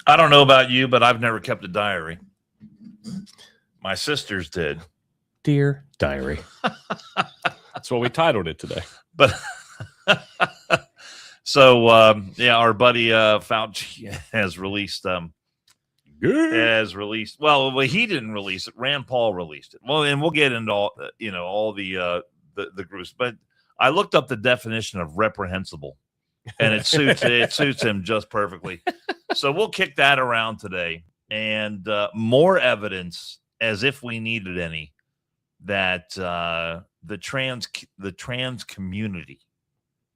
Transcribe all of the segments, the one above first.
I don't know about you, but I've never kept a diary. My sisters did. Dear Diary. That's what we titled it today. But so, our buddy Fauci has released. Well, he didn't release it. Rand Paul released it. Well, and we'll get into all the groups. But I looked up the definition of reprehensible, and it suits him just perfectly. So we'll kick that around today, and more evidence, as if we needed any, that the trans community,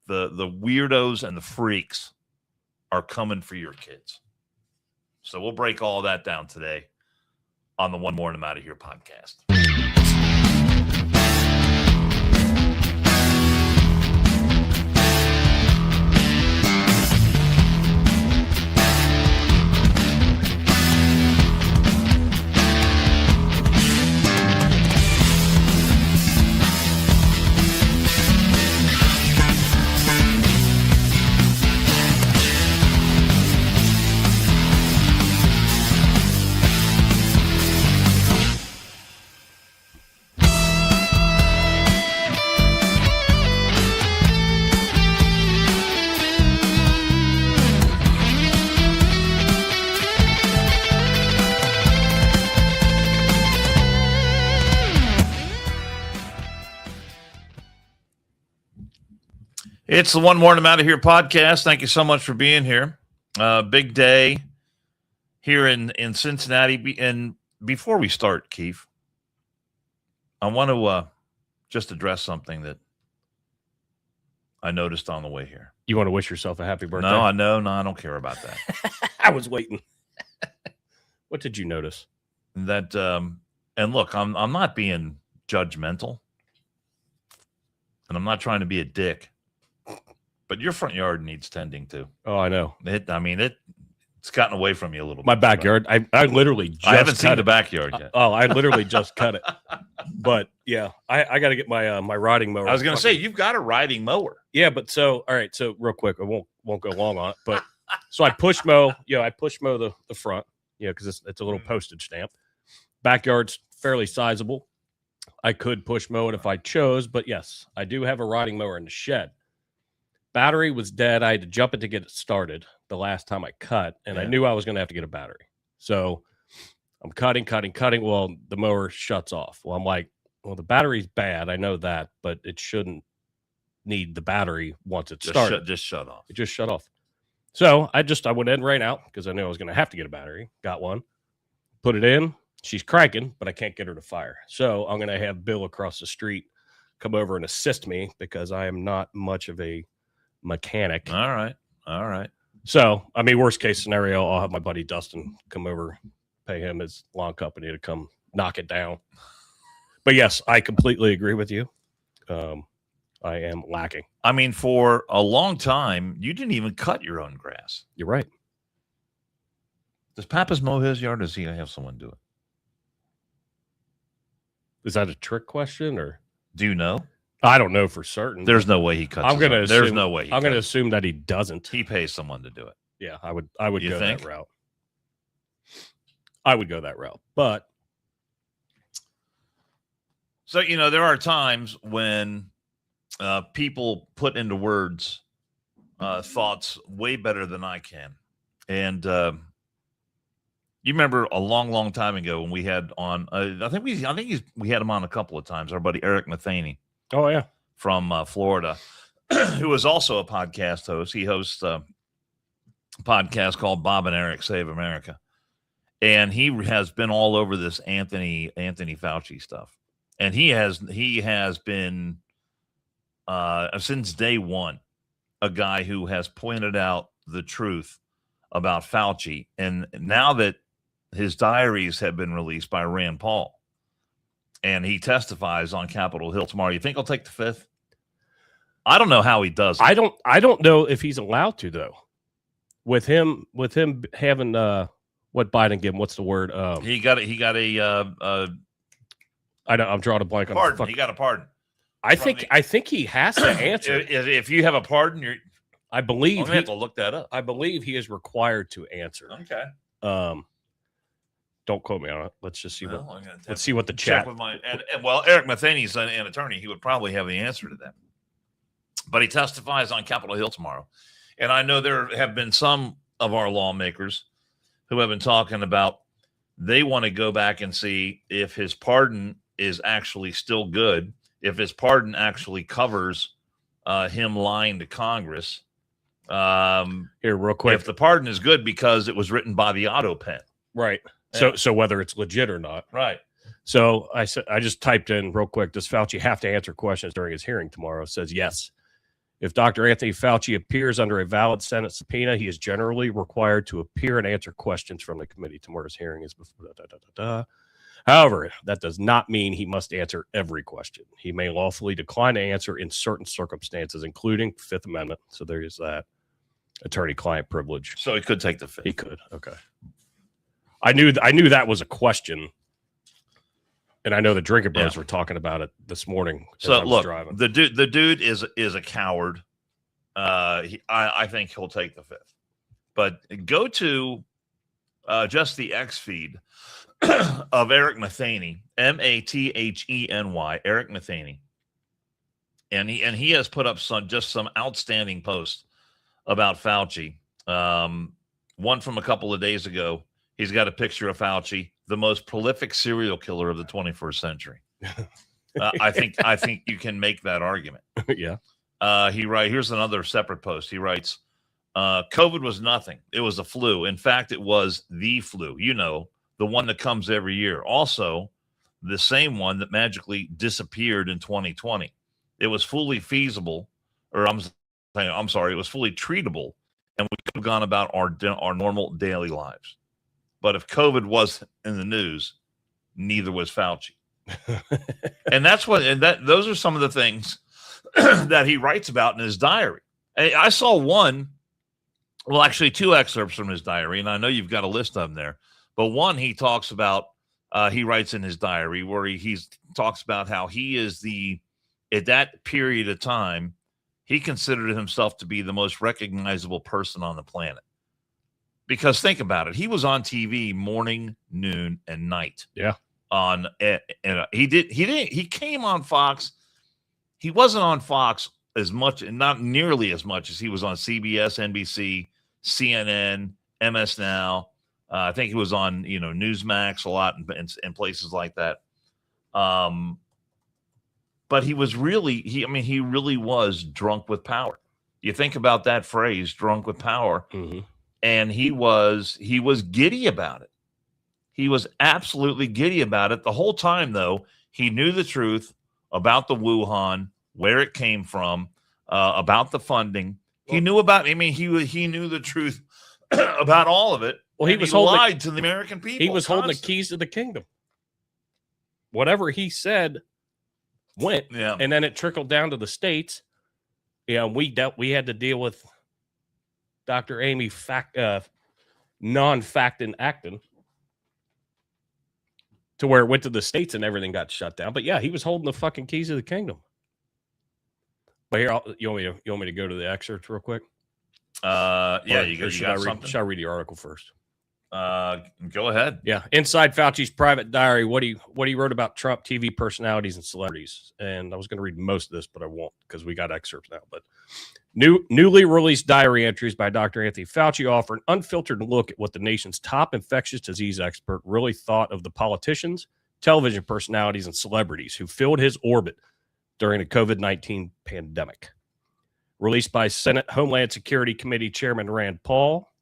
the weirdos and the freaks, are coming for your kids. So we'll break all that down today on the One More and I'm Out of Here podcast. It's the One More and I'm Out of Here podcast. Thank you so much for being here. Big day here in Cincinnati. And before we start, Keith, I want to just address something that I noticed on the way here. You want to wish yourself a happy birthday? No, I don't care about that. I was waiting. What did you notice? That and look, I'm not being judgmental, and I'm not trying to be a dick. But your front yard needs tending too. Oh, I know. It's gotten away from you a little bit. My backyard, I literally just I haven't seen the backyard yet. I literally just cut it. But yeah, I got to get my my riding mower. I was going to say, you've got a riding mower. Yeah, but all right. So real quick, I won't go long on it. But so I push mow. I push mow the front. Because it's a little postage stamp. Backyard's fairly sizable. I could push mow it if I chose, but yes, I do have a riding mower in the shed. Battery was dead. I had to jump it to get it started the last time I cut, and I knew I was going to have to get a battery. So I'm cutting. Well, the mower shuts off. Well, I'm like, the battery's bad. I know that, but it shouldn't need the battery once it's started. Just shut off. It just shut off. So I went in right out because I knew I was going to have to get a battery. Got one. Put it in. She's cranking, but I can't get her to fire. So I'm going to have Bill across the street come over and assist me because I am not much of a mechanic. All right. So, worst case scenario, I'll have my buddy Dustin come over, pay him his lawn company to come knock it down. But yes, I completely agree with you. I am lacking. For a long time, you didn't even cut your own grass. You're right. Does Pappas mow his yard, or does he have someone do it? Is that a trick question, or do you know? I don't know for certain. There's no way he cuts. There's no way. I'm going to assume that he doesn't. He pays someone to do it. Yeah, I would go that route. I would go that route, but so there are times when people put into words thoughts way better than I can, and you remember a long, long time ago when we had on. I think we had him on a couple of times. Our buddy Eric Matheny. Oh, yeah. From Florida, who is also a podcast host. He hosts a podcast called Bob and Eric Save America. And he has been all over this Anthony Fauci stuff. And he has been, since day one, a guy who has pointed out the truth about Fauci. And now that his diaries have been released by Rand Paul, and he testifies on Capitol Hill tomorrow. You think he'll take the fifth? I don't know how he does it. I don't know if he's allowed to, though. With him having what Biden gave him, what's the word? He got I know I'm drawing a blank on pardon. He got a pardon. I think he has to answer. If you have a pardon, I believe I'm gonna have to look that up. I believe he is required to answer. Okay. Don't quote me on it. Let's just see Well, let's see what the check chat. with my well, Eric Mathaney's an attorney. He would probably have the answer to that. But he testifies on Capitol Hill tomorrow, and I know there have been some of our lawmakers who have been talking about they want to go back and see if his pardon is actually still good, if his pardon actually covers him lying to Congress. Here, real quick, if the pardon is good because it was written by the auto pen, right? Yeah. So whether it's legit or not, right? So I just typed in real quick. Does Fauci have to answer questions during his hearing tomorrow? It says yes. If Dr. Anthony Fauci appears under a valid Senate subpoena, he is generally required to appear and answer questions from the committee. Tomorrow's hearing is before. However, that does not mean he must answer every question. He may lawfully decline to answer in certain circumstances, including Fifth Amendment. So there is that attorney-client privilege. So he could take the Fifth. He could. Okay. I knew that was a question. And I know the Drinking Bros were talking about it this morning. So look, the dude is a coward. I think he'll take the Fifth. But go to just the X feed of Eric Mathaney, Matheny, Eric Mathaney, and he has put up some outstanding posts about Fauci. One from a couple of days ago. He's got a picture of Fauci, the most prolific serial killer of the 21st century. I think you can make that argument. Yeah. Here's another separate post. He writes, COVID was nothing. It was a flu. In fact, it was the flu, the one that comes every year. Also, the same one that magically disappeared in 2020. It was fully feasible, or I'm sorry, it was fully treatable, and we could have gone about our normal daily lives. But if COVID was in the news, neither was Fauci. And those are some of the things that he writes about in his diary. I saw actually two excerpts from his diary, and I know you've got a list of them there. But one he talks about, he writes in his diary where he talks about how he is at that period of time, he considered himself to be the most recognizable person on the planet. Because think about it, he was on TV morning, noon, and night. Yeah. He came on Fox. He wasn't on Fox as much, and not nearly as much as he was on CBS, NBC, CNN, MS Now. I think he was on Newsmax a lot and places like that. But he really was drunk with power. You think about that phrase, drunk with power. Mm-hmm. And he was giddy about it. He was absolutely giddy about it. The whole time, though, he knew the truth about the Wuhan, where it came from, about the funding. He knew about. He knew the truth about all of it. Well, he lied to the American people. He was holding the keys to the kingdom. Whatever he said went, and then it trickled down to the states. Yeah, we had to deal with Dr. Amy non-factin actin to where it went to the states and everything got shut down. But yeah, he was holding the fucking keys of the kingdom. But here, you want me to go to the excerpts real quick? Should I read the article first? Go ahead. Yeah, inside Fauci's private diary, what he wrote about Trump, TV personalities, and celebrities. And I was going to read most of this, but I won't because we got excerpts now. But newly released diary entries by Dr. Anthony Fauci offer an unfiltered look at what the nation's top infectious disease expert really thought of the politicians, television personalities, and celebrities who filled his orbit during the COVID-19 pandemic. Released by Senate Homeland Security Committee Chairman Rand Paul,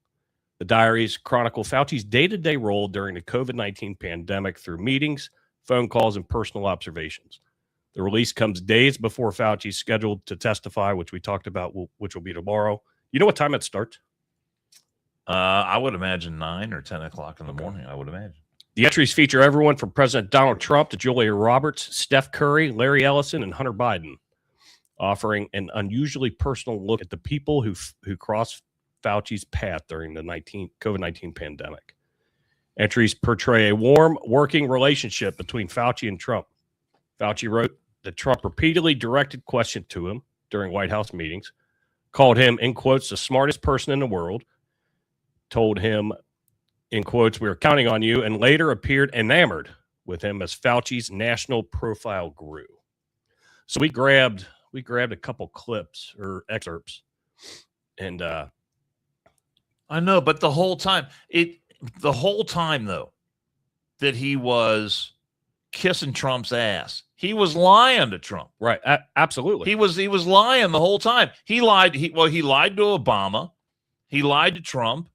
the diaries chronicle Fauci's day-to-day role during the COVID-19 pandemic through meetings, phone calls, and personal observations. The release comes days before Fauci's scheduled to testify, which we talked about, which will be tomorrow. You know what time it starts? I would imagine 9 or 10 o'clock in the morning, I would imagine. The entries feature everyone from President Donald Trump to Julia Roberts, Steph Curry, Larry Ellison, and Hunter Biden, offering an unusually personal look at the people who crossed Fauci's path during the COVID-19 pandemic. Entries portray a warm working relationship between Fauci and Trump. Fauci wrote that Trump repeatedly directed questions to him during White House meetings, called him, in quotes, the smartest person in the world, told him, in quotes, we were counting on you, and later appeared enamored with him as Fauci's national profile grew. So we grabbed a couple clips or excerpts, and I know, but the whole time though, that he was kissing Trump's ass, he was lying to Trump. right, absolutely, He was lying the whole time. He lied. He lied to Obama. He lied to Trump,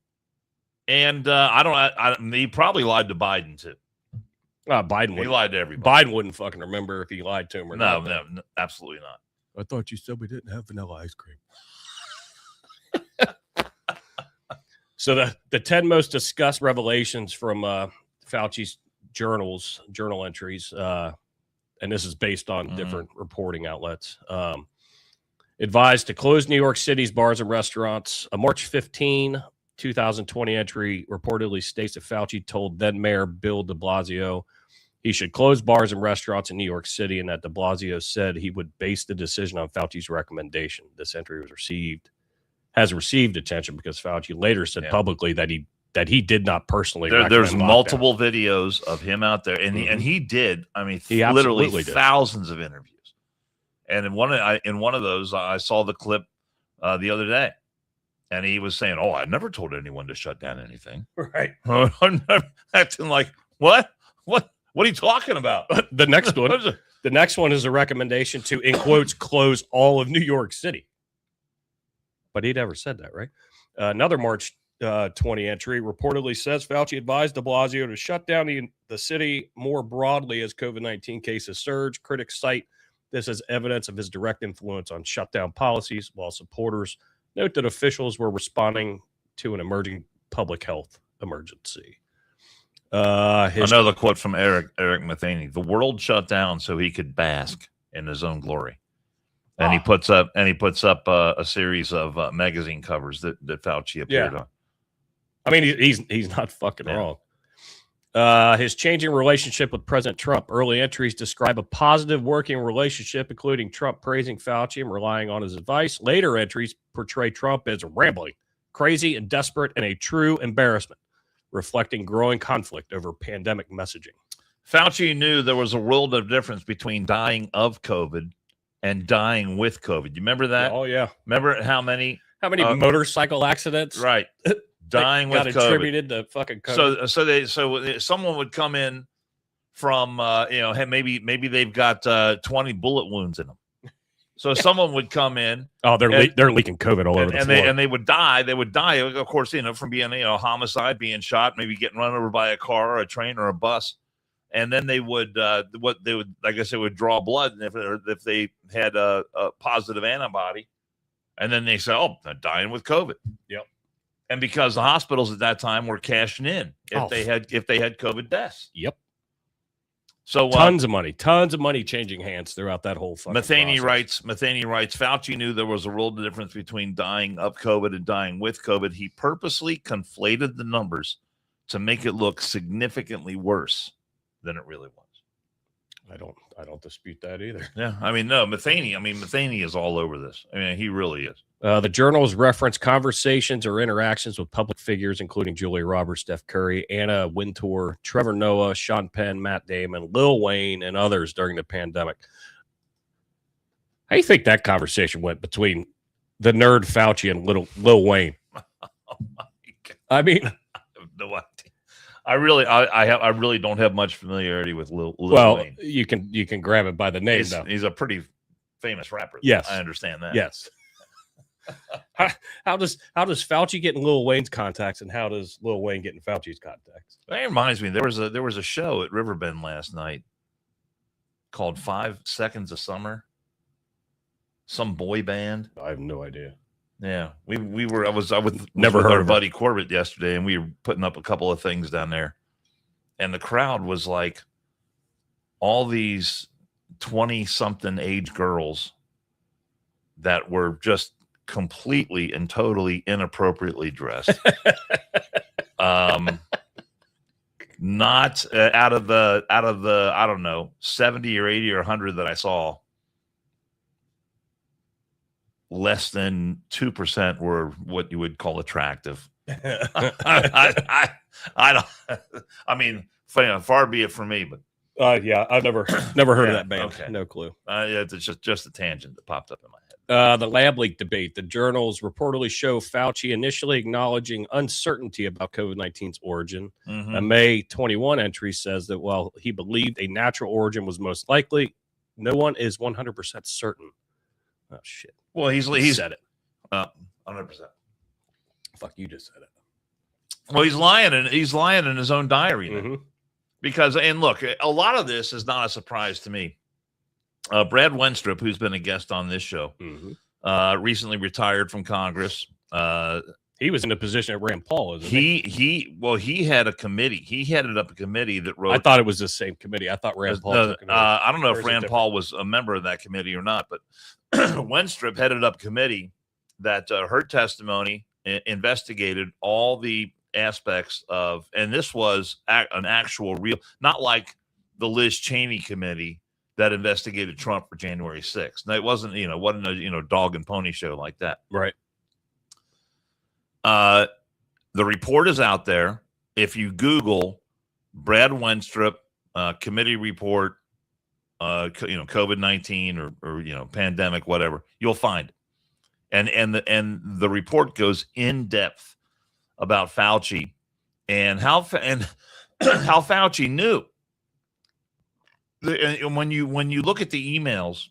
and he probably lied to Biden too. Biden. He lied to everybody. Biden wouldn't fucking remember if he lied to him or No, not. no, absolutely not. I thought you said we didn't have vanilla ice cream. So the 10 most discussed revelations from Fauci's journal entries, and this is based on different reporting outlets, advised to close New York City's bars and restaurants. A March 15, 2020 entry reportedly states that Fauci told then Mayor Bill de Blasio he should close bars and restaurants in New York City, and that de Blasio said he would base the decision on Fauci's recommendation. This entry has received attention because Fauci later said publicly that he did not personally. There's multiple videos of him out there, and he did. I mean, he literally thousands of interviews. And in one of those, I saw the clip the other day, and he was saying, "Oh, I never told anyone to shut down anything." Right? I'm acting like what? What are you talking about? The next one is a recommendation to, in quotes, close all of New York City. But he never said that, right? Another March 20 entry reportedly says Fauci advised de Blasio to shut down the city more broadly as COVID-19 cases surge. Critics cite this as evidence of his direct influence on shutdown policies, while supporters note that officials were responding to an emerging public health emergency. Another quote from Eric Matheny: "The world shut down so he could bask in his own glory." And he puts up a series of magazine covers that Fauci appeared on. I mean, he's not fucking wrong. His changing relationship with President Trump. Early entries describe a positive working relationship, including Trump praising Fauci and relying on his advice. Later entries portray Trump as rambling, crazy, and desperate, and a true embarrassment, reflecting growing conflict over pandemic messaging. Fauci knew there was a world of difference between dying of COVID and dying with COVID. You remember that? Oh yeah. Remember how many motorcycle accidents? Right. Dying with got COVID. Attributed to fucking COVID. So someone would come in from hey, maybe they've got 20 bullet wounds in them. So someone would come in. Oh, they're leaking COVID all over the floor. And they would die. They would die, of course, from being homicide, being shot, maybe getting run over by a car or a train or a bus. And then they would would draw blood, and if they had a positive antibody, and then they say, "Oh, they're dying with COVID." Yep. And because the hospitals at that time were cashing in if they had COVID deaths. Yep. So tons of money changing hands throughout that whole fucking Matheny process. writes, Fauci knew there was a world of difference between dying of COVID and dying with COVID. He purposely conflated the numbers to make it look significantly worse than it really was. I don't dispute that either. Yeah, Matheny is all over this. I mean, he really is. The journals reference conversations or interactions with public figures, including Julia Roberts, Steph Curry, Anna Wintour, Trevor Noah, Sean Penn, Matt Damon, Lil Wayne, and others during the pandemic. How do you think that conversation went between the nerd Fauci and Lil Wayne? Oh my God. I mean, I have no idea. I really don't have much familiarity with Lil Wayne. You can grab it by the name. He's a pretty famous rapper. Yes, I understand that. Yes. How does Fauci get in Lil Wayne's contacts, and how does Lil Wayne get in Fauci's contacts? That reminds me, there was a show at Riverbend last night called 5 Seconds of Summer. Some boy band. I have no idea. Yeah, I was Never with heard our of buddy Corbett yesterday, and we were putting up a couple of things down there, and the crowd was like all these 20-something age girls that were just completely and totally inappropriately dressed. Not out of the I don't know 70 or 80 or 100 that I saw. less than 2% were what you would call attractive. I don't. I mean, far be it from me, but yeah, I've never heard of that band. Okay. No clue. It's just a tangent that popped up in my head. The lab leak debate. The journals reportedly show Fauci initially acknowledging uncertainty about COVID-19's origin. Mm-hmm. A May 21 entry says that while he believed a natural origin was most likely, no one is 100% certain. Oh shit! Well, he said it. 100%. Fuck, you just said it. Well, he's lying in his own diary now. Mm-hmm. Because, and look, a lot of this is not a surprise to me. Brad Wenstrup, who's been a guest on this show, recently retired from Congress. He was in a position at Rand Paul, isn't he had a committee. He headed up a committee that wrote. I thought it was the same committee. I thought Rand Paul took it over. I don't know if Rand Paul was a member of that committee or not, but Wenstrup headed up a committee that heard testimony, investigated all the aspects of, and this was an actual real, not like the Liz Cheney committee that investigated Trump for January 6th. No, it wasn't a dog and pony show like that. Right. The report is out there. If you Google Brad Wenstrup committee report, COVID-19 or pandemic, whatever, you'll find it. And the report goes in depth about Fauci and how Fauci knew. When you look at the emails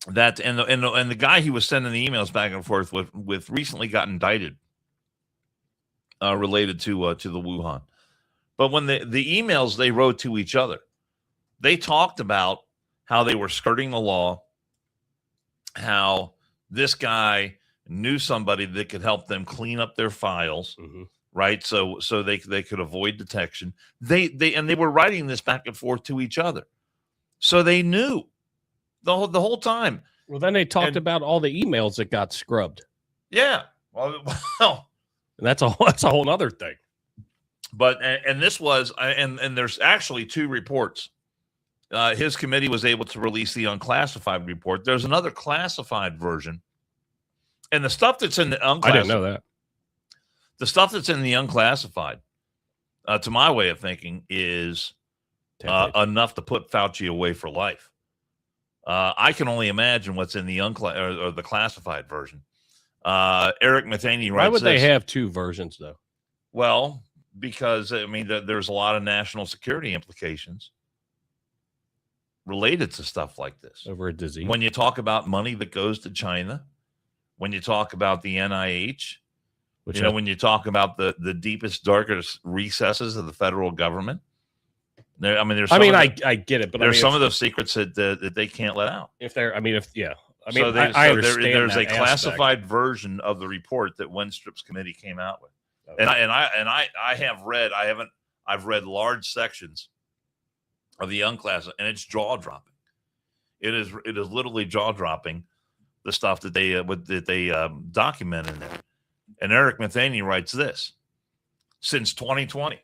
that and the guy he was sending the emails back and forth with recently got indicted related to the Wuhan. But when the emails they wrote to each other, they talked about how they were skirting the law, how this guy knew somebody that could help them clean up their files, right? So they could avoid detection. They were writing this back and forth to each other, so they knew the whole time. Well, then they talked about all the emails that got scrubbed. Yeah, well, and that's a whole other thing. But and this was and there's actually two reports. His committee was able to release the unclassified report. There's another classified version. And the stuff that's in the unclassified, I didn't know that. The stuff that's in the unclassified, to my way of thinking, is enough to put Fauci away for life. I can only imagine what's in the or the classified version. Eric Matheny writes. Why would they have two versions, though? Well, because I mean, there's a lot of national security implications related to stuff like this. Over a disease. When you talk about money that goes to China. When you talk about the NIH, when you talk about the deepest, darkest recesses of the federal government, I get it, but there's some of those secrets that they can't let out. I understand. There's a classified aspect. Version of the report that Wenstrup's committee came out with, okay. I've read large sections of the unclassified, and it's jaw dropping. It is literally jaw dropping. The stuff that they document in there. And Eric Matheny writes this: since 2020,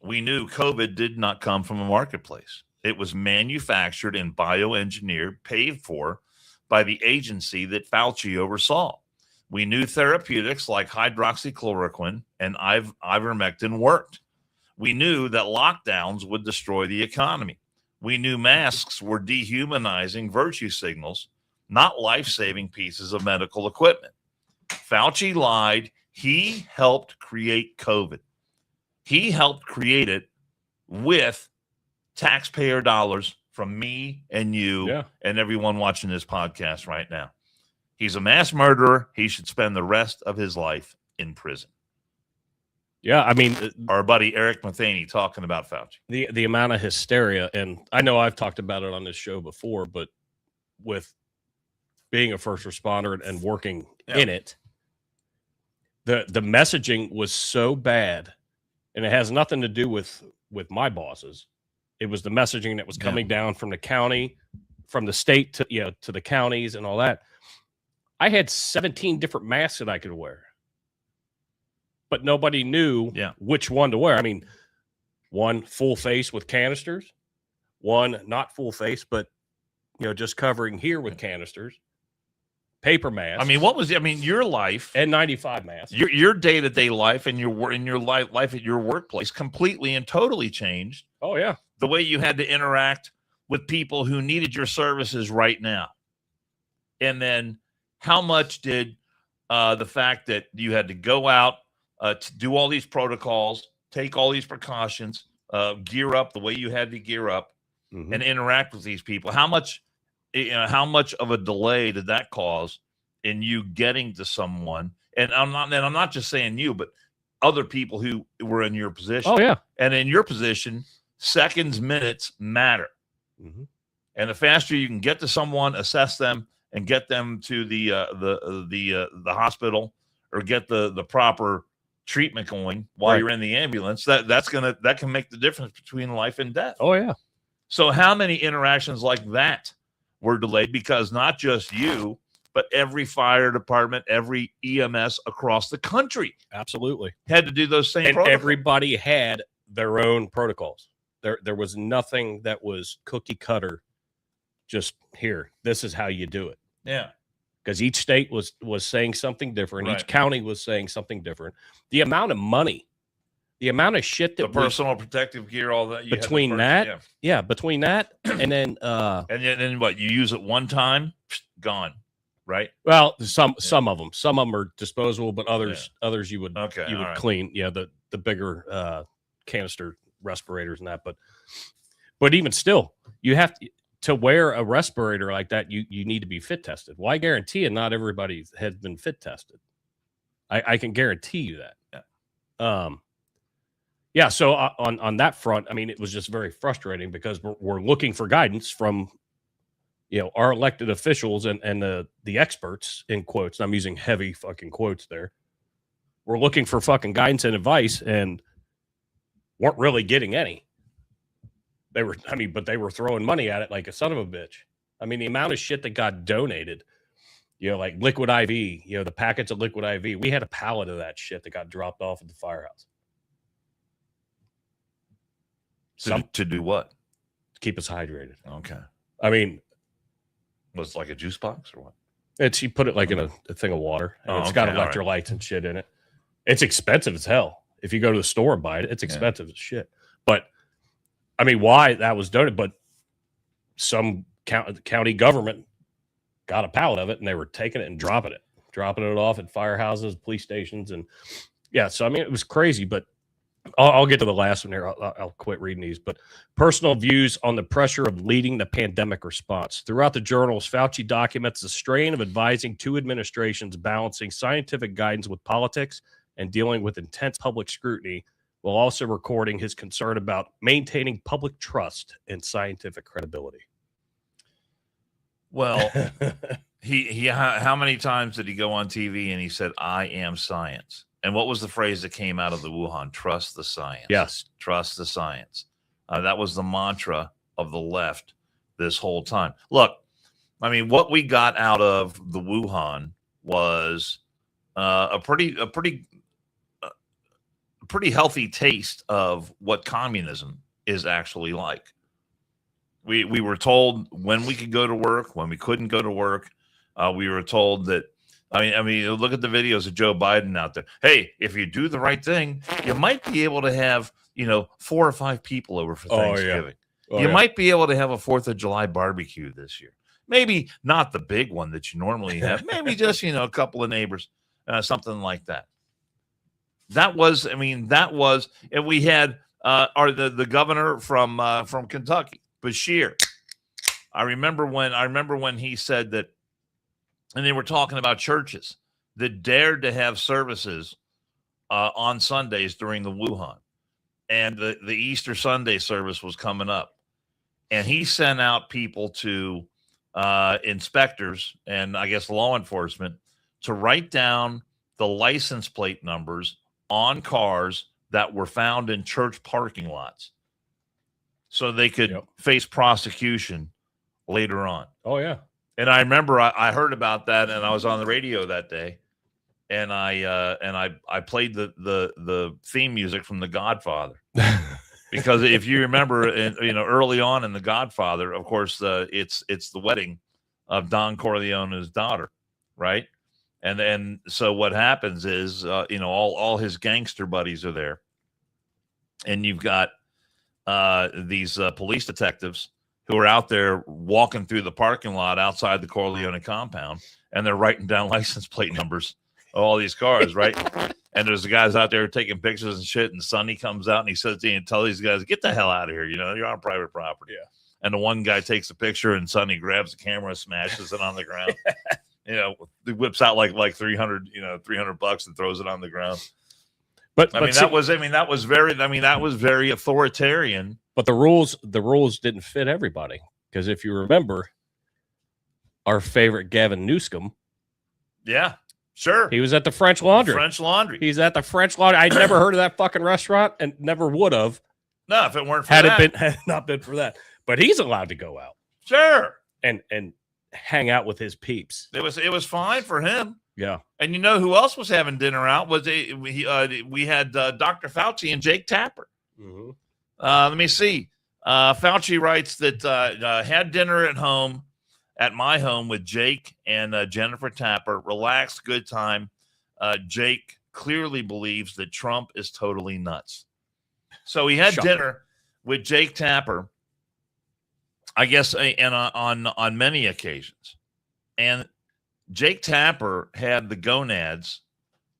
we knew COVID did not come from a marketplace. It was manufactured and bioengineered, paid for by the agency that Fauci oversaw. We knew therapeutics like hydroxychloroquine and ivermectin worked. We knew that lockdowns would destroy the economy. We knew masks were dehumanizing virtue signals, not life-saving pieces of medical equipment. Fauci lied. He helped create COVID. He helped create it with taxpayer dollars from me and you and everyone watching this podcast right now. He's a mass murderer. He should spend the rest of his life in prison. Yeah, I mean, our buddy Eric Matheny talking about Fauci. The amount of hysteria, and I know I've talked about it on this show before, but with being a first responder and working in it, the messaging was so bad, and it has nothing to do with my bosses. It was the messaging that was coming down from the county, from the state to the counties and all that. I had 17 different masks that I could wear, but nobody knew which one to wear. I mean, one full face with canisters, one not full face, but just covering here with canisters. paper masks. I mean, what was? I mean, your life N95 masks. Your day-to-day life and your life at your workplace completely and totally changed. Oh yeah, the way you had to interact with people who needed your services right now. And then how much did the fact that you had to go out to do all these protocols, take all these precautions, gear up the way you had to gear up, and interact with these people, how much of a delay did that cause in you getting to someone? And I'm not just saying you, but other people who were in your position. Oh yeah. And in your position, seconds, minutes matter. And the faster you can get to someone, assess them, and get them to the hospital or get the proper treatment going while you're in the ambulance, that can make the difference between life and death. Oh yeah. So how many interactions like that were delayed because not just you, but every fire department, every EMS across the country absolutely had to do those same and protocols. Everybody had their own protocols. There was nothing that was cookie cutter. Just here, this is how you do it. Yeah. Because each state was saying something different. Right. Each county was saying something different. The amount of money, the amount of shit that the personal protective gear, all that. Between that, between that, and then then what? You use it one time, gone, right? Well, some of them are disposable, but others you would clean. Yeah, the bigger canister respirators and that. But even still, you have to wear a respirator like that. You need to be fit tested. Well, I guarantee you, not everybody has been fit tested. I can guarantee you that. Yeah. So on that front, I mean, it was just very frustrating because we're looking for guidance from, our elected officials and the experts, in quotes. I'm using heavy fucking quotes there. We're looking for fucking guidance and advice and weren't really getting any. But they were throwing money at it like a son of a bitch. I mean, the amount of shit that got donated, like liquid IV, the packets of liquid IV. We had a pallet of that shit that got dropped off at the firehouse. To do what? To keep us hydrated. Okay. I mean, was it like a juice box or what? You put it like in a thing of water. And it's got electrolytes and shit in it. It's expensive as hell. If you go to the store and buy it, it's expensive as shit. But I mean, why that was donated, but some county government got a pallet of it and they were taking it and dropping it off at firehouses, police stations. And so, I mean, it was crazy, but I'll get to the last one here. I'll quit reading these, but personal views on the pressure of leading the pandemic response. Throughout the journals, Fauci documents the strain of advising two administrations balancing scientific guidance with politics and dealing with intense public scrutiny, while also recording his concern about maintaining public trust and scientific credibility. Well, he how many times did he go on TV and he said, "I am science"? And what was the phrase that came out of the Wuhan? Trust the science. Yes. Trust the science. That was the mantra of the left this whole time. Look, I mean, what we got out of the Wuhan was a pretty healthy taste of what communism is actually like. We were told when we could go to work, when we couldn't go to work. We were told that, I mean, look at the videos of Joe Biden out there. Hey, if you do the right thing, you might be able to have, 4 or 5 people over for Thanksgiving. You might be able to have a 4th of July barbecue this year. Maybe not the big one that you normally have. Maybe just, a couple of neighbors, something like that. And we had the governor from Kentucky, Bashir. I remember when he said that, and they were talking about churches that dared to have services on Sundays during the Wuhan, and the Easter Sunday service was coming up, and he sent out people to inspectors and I guess law enforcement to write down the license plate numbers on cars that were found in church parking lots so they could face prosecution later on. Oh, yeah. And I remember I heard about that, and I was on the radio that day, and I played the theme music from The Godfather. Because if you remember, early on in The Godfather, of course, it's the wedding of Don Corleone's daughter, right? And then so what happens is, all his gangster buddies are there, and you've got these police detectives who are out there walking through the parking lot outside the Corleone compound, and they're writing down license plate numbers of all these cars, right? And there's the guys out there taking pictures and shit, and Sonny comes out and he says to you and tell these guys, get the hell out of here. You're on private property. Yeah. And the one guy takes a picture, and Sonny grabs the camera and smashes it on the ground. He whips out like $300 and throws it on the ground. But that was very authoritarian. But the rules didn't fit everybody, because if you remember, our favorite Gavin Newsom, yeah, sure, he was at the French Laundry. He's at the French Laundry. I'd never heard of that fucking restaurant, and never would have. No, if it weren't for had it not been for that. But he's allowed to go out, sure, and hang out with his peeps. It was fine for him. Yeah. And who else was having dinner out? We had Dr. Fauci and Jake Tapper. Mm-hmm. Let me see. Fauci writes that had dinner at my home with Jake and Jennifer Tapper. Relaxed, good time. Jake clearly believes that Trump is totally nuts. So he had dinner with Jake Tapper, I guess, and on many occasions. And Jake Tapper had the gonads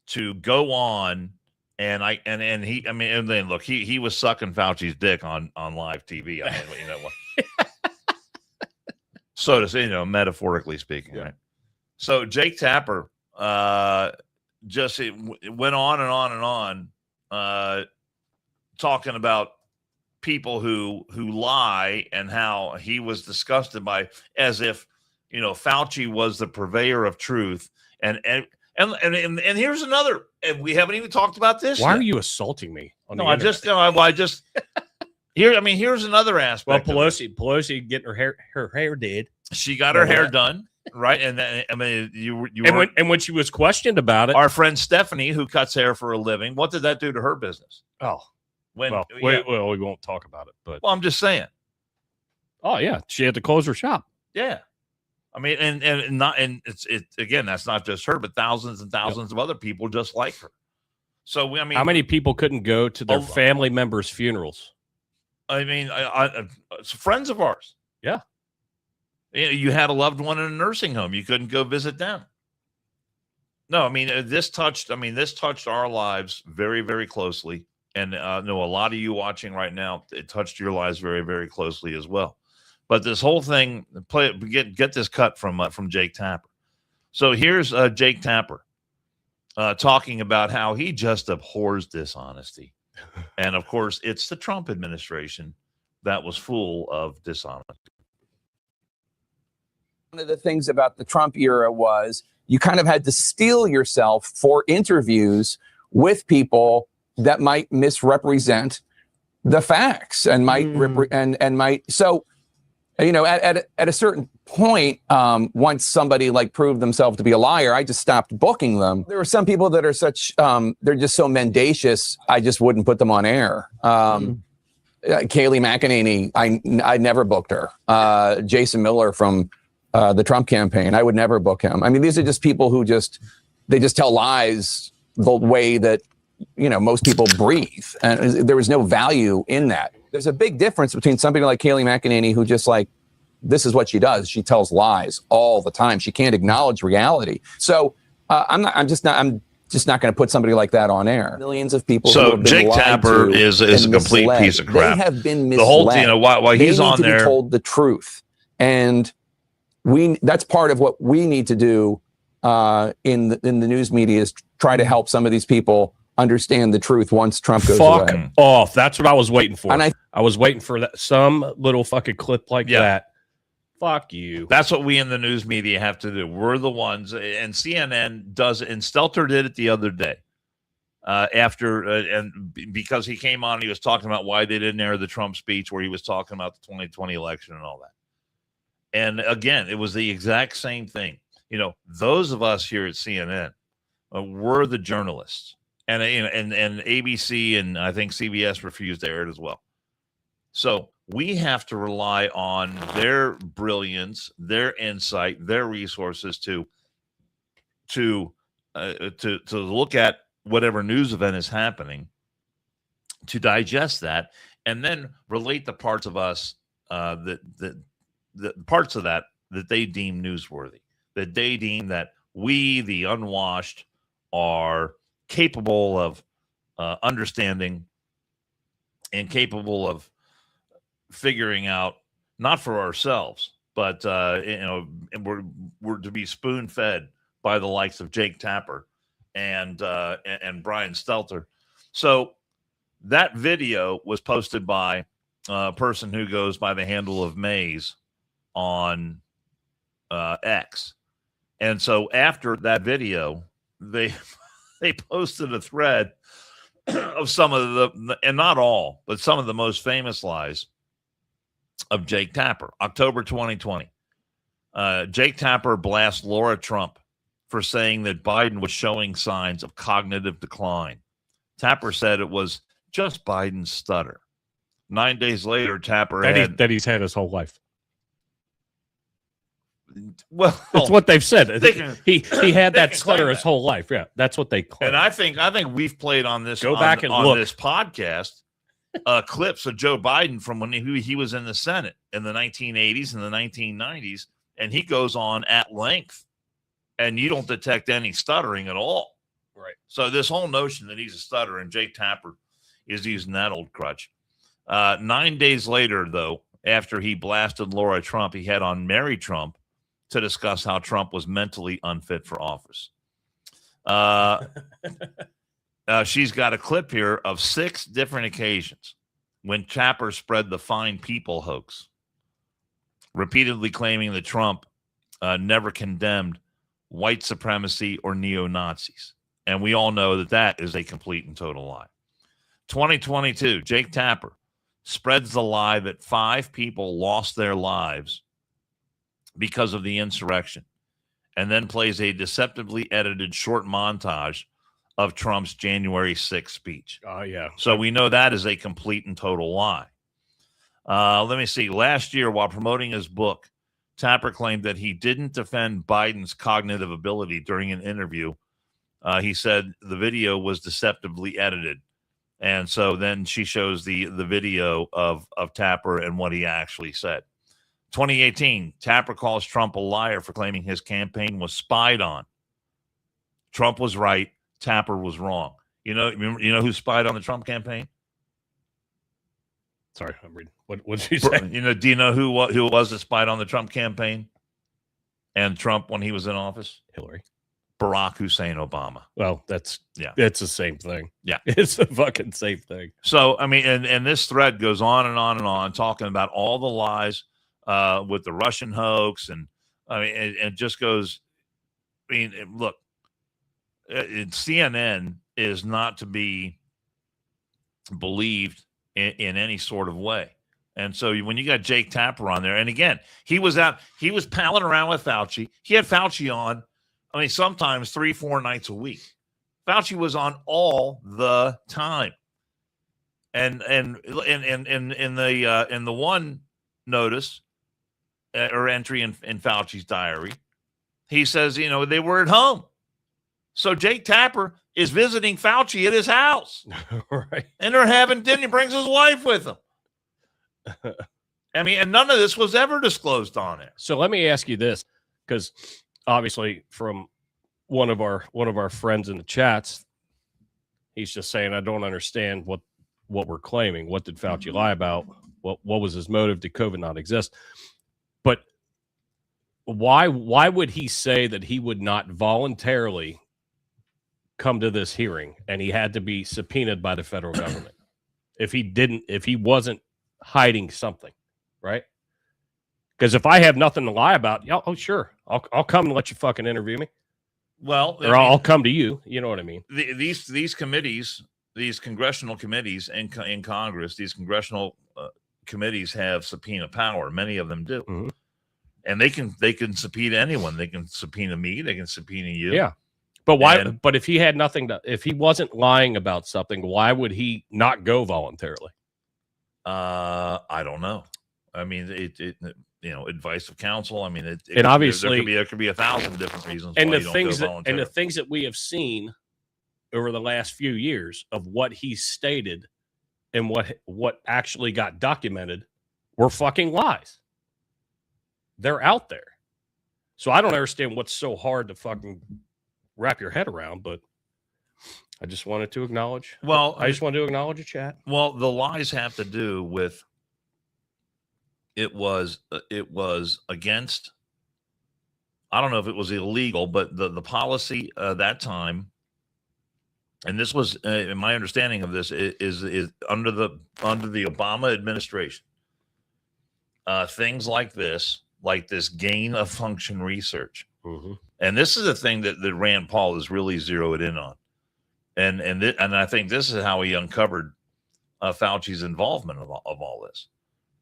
to go on, and then look, he was sucking Fauci's dick on live TV. So to say, metaphorically speaking, right? So Jake Tapper just went on and on and on, talking about people who lie, and how he was disgusted by, as if Fauci was the purveyor of truth, and here's another, and we haven't even talked about this. Why yet. are you assaulting me? Here's another aspect. Well, Pelosi getting her hair did. She got her hair done, right? And when she was questioned about it, our friend Stephanie, who cuts hair for a living, what did that do to her business? Oh, we won't talk about it, but I'm just saying. Oh yeah, she had to close her shop. Yeah. It's again, that's not just her, but thousands and thousands of other people just like her. So how many people couldn't go to their family members' funerals? It's friends of ours. Yeah. You had a loved one in a nursing home. You couldn't go visit them. No, this touched our lives very, very closely. And a lot of you watching right now, it touched your lives very, very closely as well. But this whole thing, get this cut from Jake Tapper. So here's Jake Tapper talking about how he just abhors dishonesty. And of course, it's the Trump administration that was full of dishonesty. One of the things about the Trump era was you kind of had to steel yourself for interviews with people that might misrepresent the facts and might so at a certain point, once somebody proved themselves to be a liar, I just stopped booking them. There are some people that are they're just so mendacious, I just wouldn't put them on air. Kayleigh McEnany, I never booked her. Jason Miller from the Trump campaign, I would never book him. These are just people who they just tell lies the way that most people breathe, and there was no value in that. There's a big difference between somebody like Kayleigh McEnany, who just this is what she does. She tells lies all the time. She can't acknowledge reality. So I'm just not going to put somebody like that on air. Millions of people. So Jake Tapper is a complete piece of crap. They have been misled. The whole, while he's on there, be told the truth, and that's part of what we need to do in the news media is try to help some of these people understand the truth once Trump goes away. Off. That's what I was waiting for. And I was waiting for that, some little fucking clip like that. Fuck you. That's what we in the news media have to do. We're the ones, and CNN does it, and Stelter did it the other day. Because he came on, he was talking about why they didn't air the Trump speech where he was talking about the 2020 election and all that. And again, it was the exact same thing. Those of us here at CNN, we're the journalists. And ABC and I think CBS refused to air it as well. So we have to rely on their brilliance, their insight, their resources to to look at whatever news event is happening, to digest that, and then relate the parts of us the parts of that they deem newsworthy, that they deem that we, the unwashed, are capable of understanding and capable of figuring out, not for ourselves, but and we're to be spoon fed by the likes of Jake Tapper and Brian Stelter. So that video was posted by a person who goes by the handle of Maze on X. And so after that video, they posted a thread of some of the, and not all, but some of the most famous lies of Jake Tapper. October 2020. Jake Tapper blasts Laura Trump for saying that Biden was showing signs of cognitive decline. Tapper said it was just Biden's stutter. 9 days later, Tapper that he's had his whole life. Well, that's what they've said. He had that can stutter claim his that. whole life. Yeah, that's what they claim. And I think we've played on this. Go back and look. This podcast clips of Joe Biden from when he was in the Senate in the 1980s and the 1990s, and he goes on at length, and you don't detect any stuttering at all. Right. So this whole notion that he's a stutterer and Jake Tapper is using that old crutch. 9 days later, though, after he blasted Laura Trump, he had on Mary Trump to discuss how Trump was mentally unfit for office. She's got a clip here of 6 different occasions when Tapper spread the fine people hoax, repeatedly claiming that Trump never condemned white supremacy or neo-Nazis. And we all know that that is a complete and total lie. 2022, Jake Tapper spreads the lie that 5 people lost their lives because of the insurrection, and then plays a deceptively edited short montage of Trump's January 6th speech. Oh, yeah. So we know that is a complete and total lie. Let me see. Last year, while promoting his book, Tapper claimed that he didn't defend Biden's cognitive ability during an interview. He said the video was deceptively edited. And so then she shows the video of Tapper and what he actually said. 2018, Tapper calls Trump a liar for claiming his campaign was spied on. Trump was right. Tapper was wrong. You know who spied on the Trump campaign? Sorry, I'm reading. What did you say? Do you know who it was that spied on the Trump campaign and Trump when he was in office? Hillary. Barack Hussein Obama. Well, it's the same thing. Yeah. It's the fucking same thing. So, I mean, and this thread goes on and on and on, talking about all the lies with the Russian hoax. And I mean, it just goes, I mean, look, CNN is not to be believed in any sort of way. And so when you got Jake Tapper on there, and again, he was palling around with Fauci. He had Fauci on, I mean, sometimes 3-4 nights a week. Fauci was on all the time. And in the one notice or entry in Fauci's diary, he says, they were at home. So Jake Tapper is visiting Fauci at his house. Right. And they're having dinner. He brings his wife with him. I mean, and none of this was ever disclosed on it. So let me ask you this, because obviously from one of our friends in the chats, he's just saying, I don't understand what we're claiming. What did Fauci lie about? What was his motive? Did COVID not exist? But why would he say that he would not voluntarily come to this hearing and he had to be subpoenaed by the federal government if he wasn't hiding something, right? Because if I have nothing to lie about, oh sure, I'll come and let you fucking interview me. Well, or I'll come to you. You know what I mean? These committees, these congressional committees in Congress, these congressional committees have subpoena power. Many of them do, mm-hmm. and they can subpoena anyone. They can subpoena me. They can subpoena you. Yeah. But why? But if he had nothing if he wasn't lying about something, why would he not go voluntarily? I don't know. I mean, advice of counsel. I mean, And obviously there could be 1,000 different reasons. and why the you don't things go that and the voluntarily. things that we have seen over the last few years of what he stated and what actually got documented were fucking lies. They're out there. So I don't understand what's so hard to fucking wrap your head around, but I just wanted to acknowledge. Well, I just wanted to acknowledge a chat. Well, the lies have to do with it was against. I don't know if it was illegal, but the policy that time, and this was my understanding of this is under the Obama administration. Things like this gain of function research, and this is a thing that Rand Paul has really zeroed in on, and I think this is how he uncovered Fauci's involvement of all this.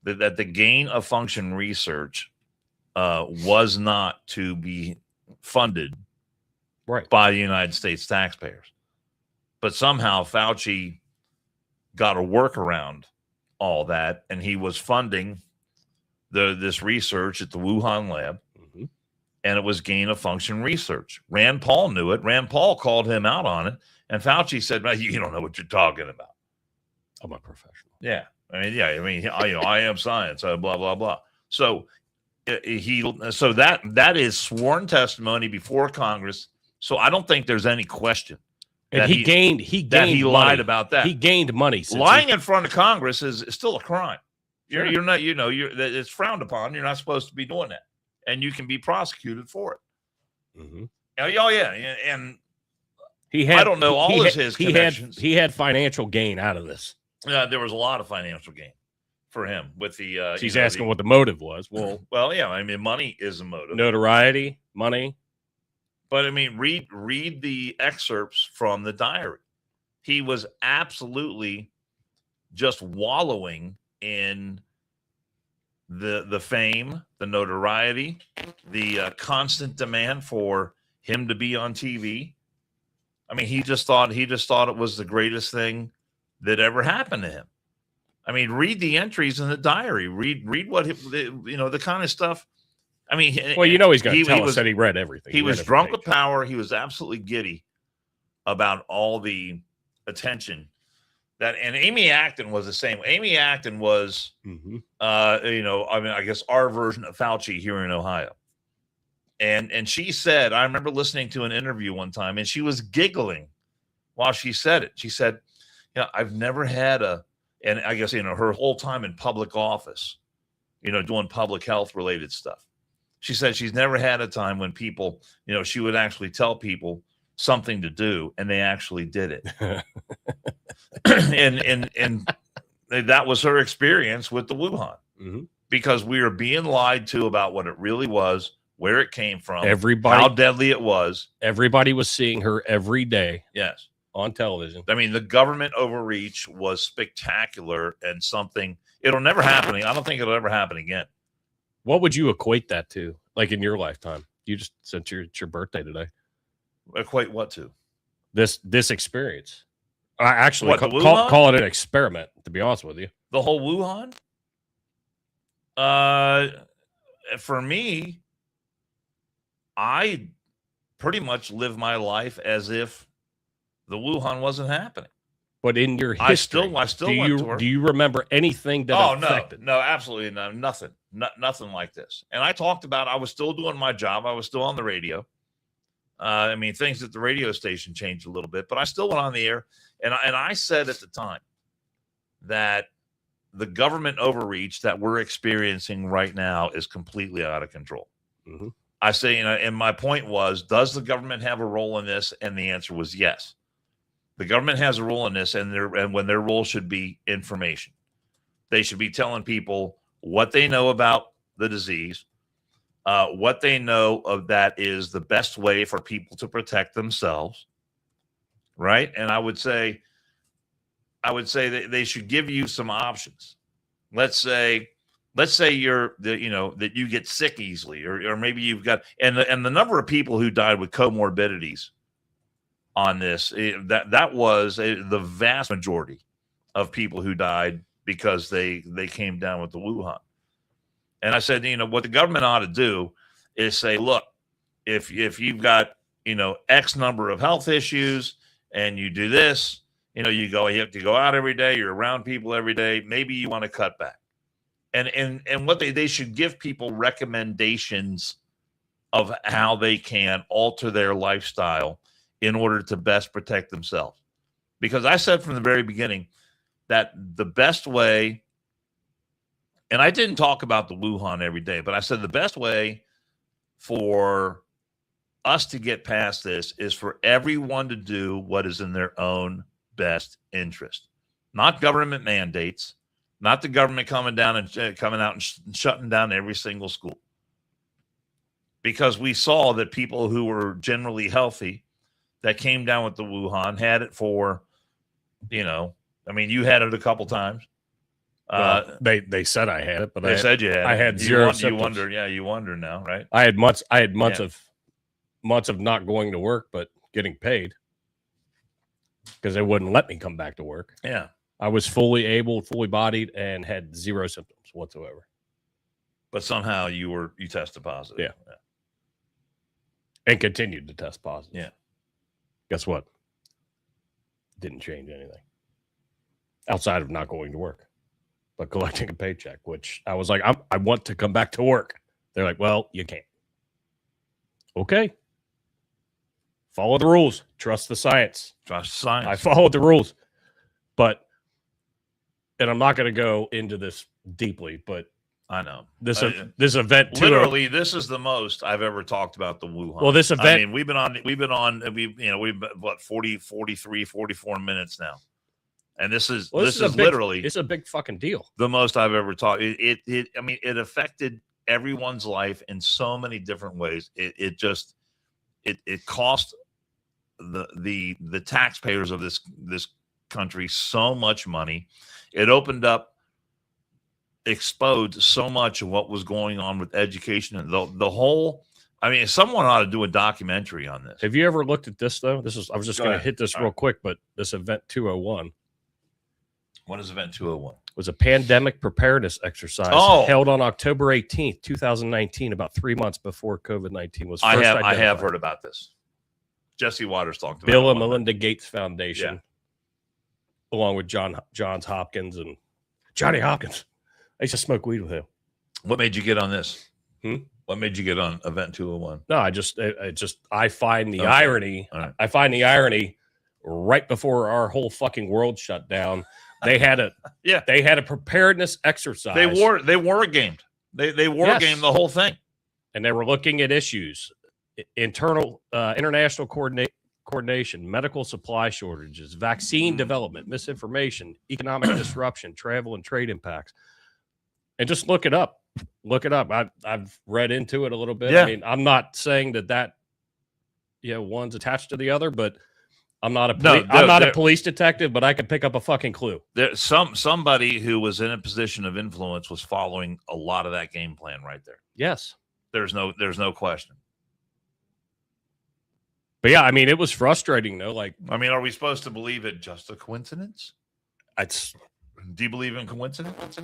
That the gain of function research was not to be funded by the United States taxpayers, but somehow Fauci got a workaround all that, and he was funding this research at the Wuhan lab, and it was gain of function research. Rand Paul knew it. Rand Paul called him out on it, and Fauci said, "Well, you don't know what you're talking about." I'm a professional. Yeah, I am science. Blah blah blah. So that is sworn testimony before Congress. So I don't think there's any question. And he gained lied money. about that. He gained money. Lying in front of Congress is still a crime. You're not, it's frowned upon. You're not supposed to be doing that, and you can be prosecuted for it. Oh yeah, and I don't know all his connections. He had financial gain out of this. There was a lot of financial gain for him with the. He's asking what the motive was. Well, yeah, I mean, money is a motive. Notoriety, money. But I mean, read the excerpts from the diary. He was absolutely just wallowing in the fame, the notoriety, the constant demand for him to be on TV. I mean, he just thought it was the greatest thing that ever happened to him. I mean, read the entries in the diary. Read what the kind of stuff. I mean, well, he's going to tell us that he read everything. He was drunk with power. He was absolutely giddy about all the attention and Amy Acton was the same. Amy Acton was, I guess our version of Fauci here in Ohio. And she said, I remember listening to an interview one time, and she was giggling while she said it. She said, I've never had and I guess, her whole time in public office, doing public health related stuff. She said she's never had a time when people, she would actually tell people something to do and they actually did it. and that was her experience with the Wuhan, because we were being lied to about what it really was, where it came from, how deadly it was. Everybody was seeing her every day. Yes. On television. I mean, the government overreach was spectacular and something it'll never happen. I don't think it'll ever happen again. What would you equate that to? Like in your lifetime? You just since it's your birthday today. Equate what to? This experience. I actually call it an experiment, to be honest with you. The whole Wuhan? For me, I pretty much live my life as if the Wuhan wasn't happening. But in your history, I still went to her. Do you remember anything that affected? No, absolutely no, nothing. Nothing like this. And I talked about, I was still doing my job. I was still on the radio. I mean, things at the radio station changed a little bit, but I still went on the air. And I said at the time that the government overreach that we're experiencing right now is completely out of control. Mm-hmm. I say, and my point was, does the government have a role in this? And the answer was yes. The government has a role in this, and when their role should be information. They should be telling people what they know about the disease, what they know of that is the best way for people to protect themselves, right? And I would say that they should give you some options. Let's say that you get sick easily, or maybe you've got and the number of people who died with comorbidities on this, that was the vast majority of people who died because they came down with the Wuhan. And I said, what the government ought to do is say, look, if you've got, X number of health issues and you do this, you have to go out every day, you're around people every day, maybe you want to cut back. And what they should give people recommendations of how they can alter their lifestyle in order to best protect themselves. Because I said from the very beginning that the best way, and I didn't talk about the Wuhan every day, but I said the best way for us to get past this is for everyone to do what is in their own best interest, not government mandates, not the government coming out and shutting down every single school. Because we saw that people who were generally healthy that came down with the Wuhan had it for, you had it a couple times. Well, they said I had it, but they said you had. I had zero symptoms. You wonder now, right? I had months of not going to work, but getting paid because they wouldn't let me come back to work. Yeah, I was fully able, fully bodied, and had zero symptoms whatsoever. But somehow you tested positive. Yeah. And continued to test positive. Yeah. Guess what? Didn't change anything outside of not going to work, but collecting a paycheck, which I was like, I want to come back to work. They're like, well, you can't. Okay. Follow the rules. Trust the science. Trust science. I followed the rules. And I'm not going to go into this deeply, but I know this event too. Literally, this is the most I've ever talked about the Wuhan. Well, this event. I mean, we've been on what 40, 43, 44 minutes now, and this is literally it's a big fucking deal. The most I've ever talked. It affected everyone's life in so many different ways. It cost the taxpayers of this country so much money. It exposed so much of what was going on with education and the whole. I mean, someone ought to do a documentary on this. Have you ever looked at this though? I was just going to hit this All real right. quick, but this event 201. What is Event 201? Was a pandemic preparedness exercise held on October 18th, 2019, about 3 months before COVID-19 was first identified. I have heard about this. Jesse Waters talked about Bill it. and Melinda Gates Foundation, along with Johns Hopkins and Johnny Hopkins. I used to smoke weed with him. What made you get on this? What made you get on Event 201? No, I find the Okay. irony. All right. I find the irony right before our whole fucking world shut down. They had a preparedness exercise. They war gamed. They war gamed the whole thing. And they were looking at issues, international coordination, medical supply shortages, vaccine development, misinformation, economic disruption, travel and trade impacts. And just look it up. Look it up. I've read into it a little bit. Yeah. I mean, I'm not saying that one's attached to the other, but I'm not a police detective, but I can pick up a fucking clue. There's somebody who was in a position of influence was following a lot of that game plan right there. Yes. There's no question. But yeah, I mean, it was frustrating though. Like, I mean, are we supposed to believe it just a coincidence? Do you believe in coincidence?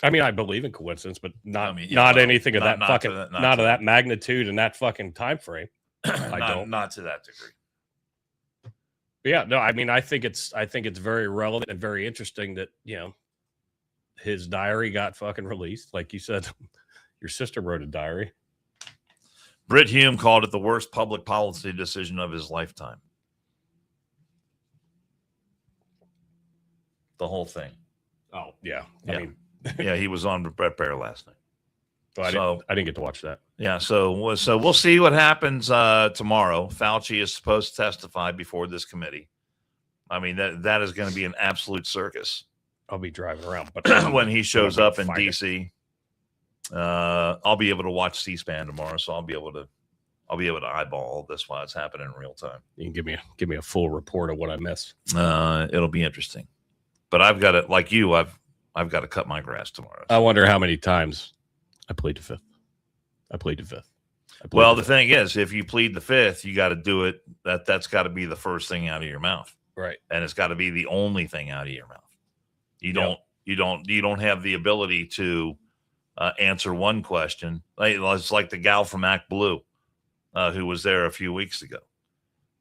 I mean, I believe in coincidence, but not well, anything of that fucking of that magnitude and that fucking time frame. Not to that degree. But yeah, no, I mean, I think it's very relevant and very interesting that, his diary got fucking released. Like you said, your sister wrote a diary. Britt Hume called it the worst public policy decision of his lifetime. The whole thing. Oh, yeah. Yeah. I mean, Yeah, he was on Brett Baer last night. I didn't get to watch that. Yeah, so we'll see what happens tomorrow. Fauci is supposed to testify before this committee. I mean, that is going to be an absolute circus. I'll be driving around, but when he shows up in DC, I'll be able to watch C-SPAN tomorrow, so I'll be able to eyeball all this while it's happening in real time. You can give me a full report of what I missed. It'll be interesting, but I've got to, like you, I've got to cut my grass tomorrow. I wonder how many times I plead the fifth. Well, the thing is, if you plead the fifth, you got to do it. That's got to be the first thing out of your mouth, right? And it's got to be the only thing out of your mouth. You don't have the ability to answer one question. It's like the gal from Act Blue, who was there a few weeks ago.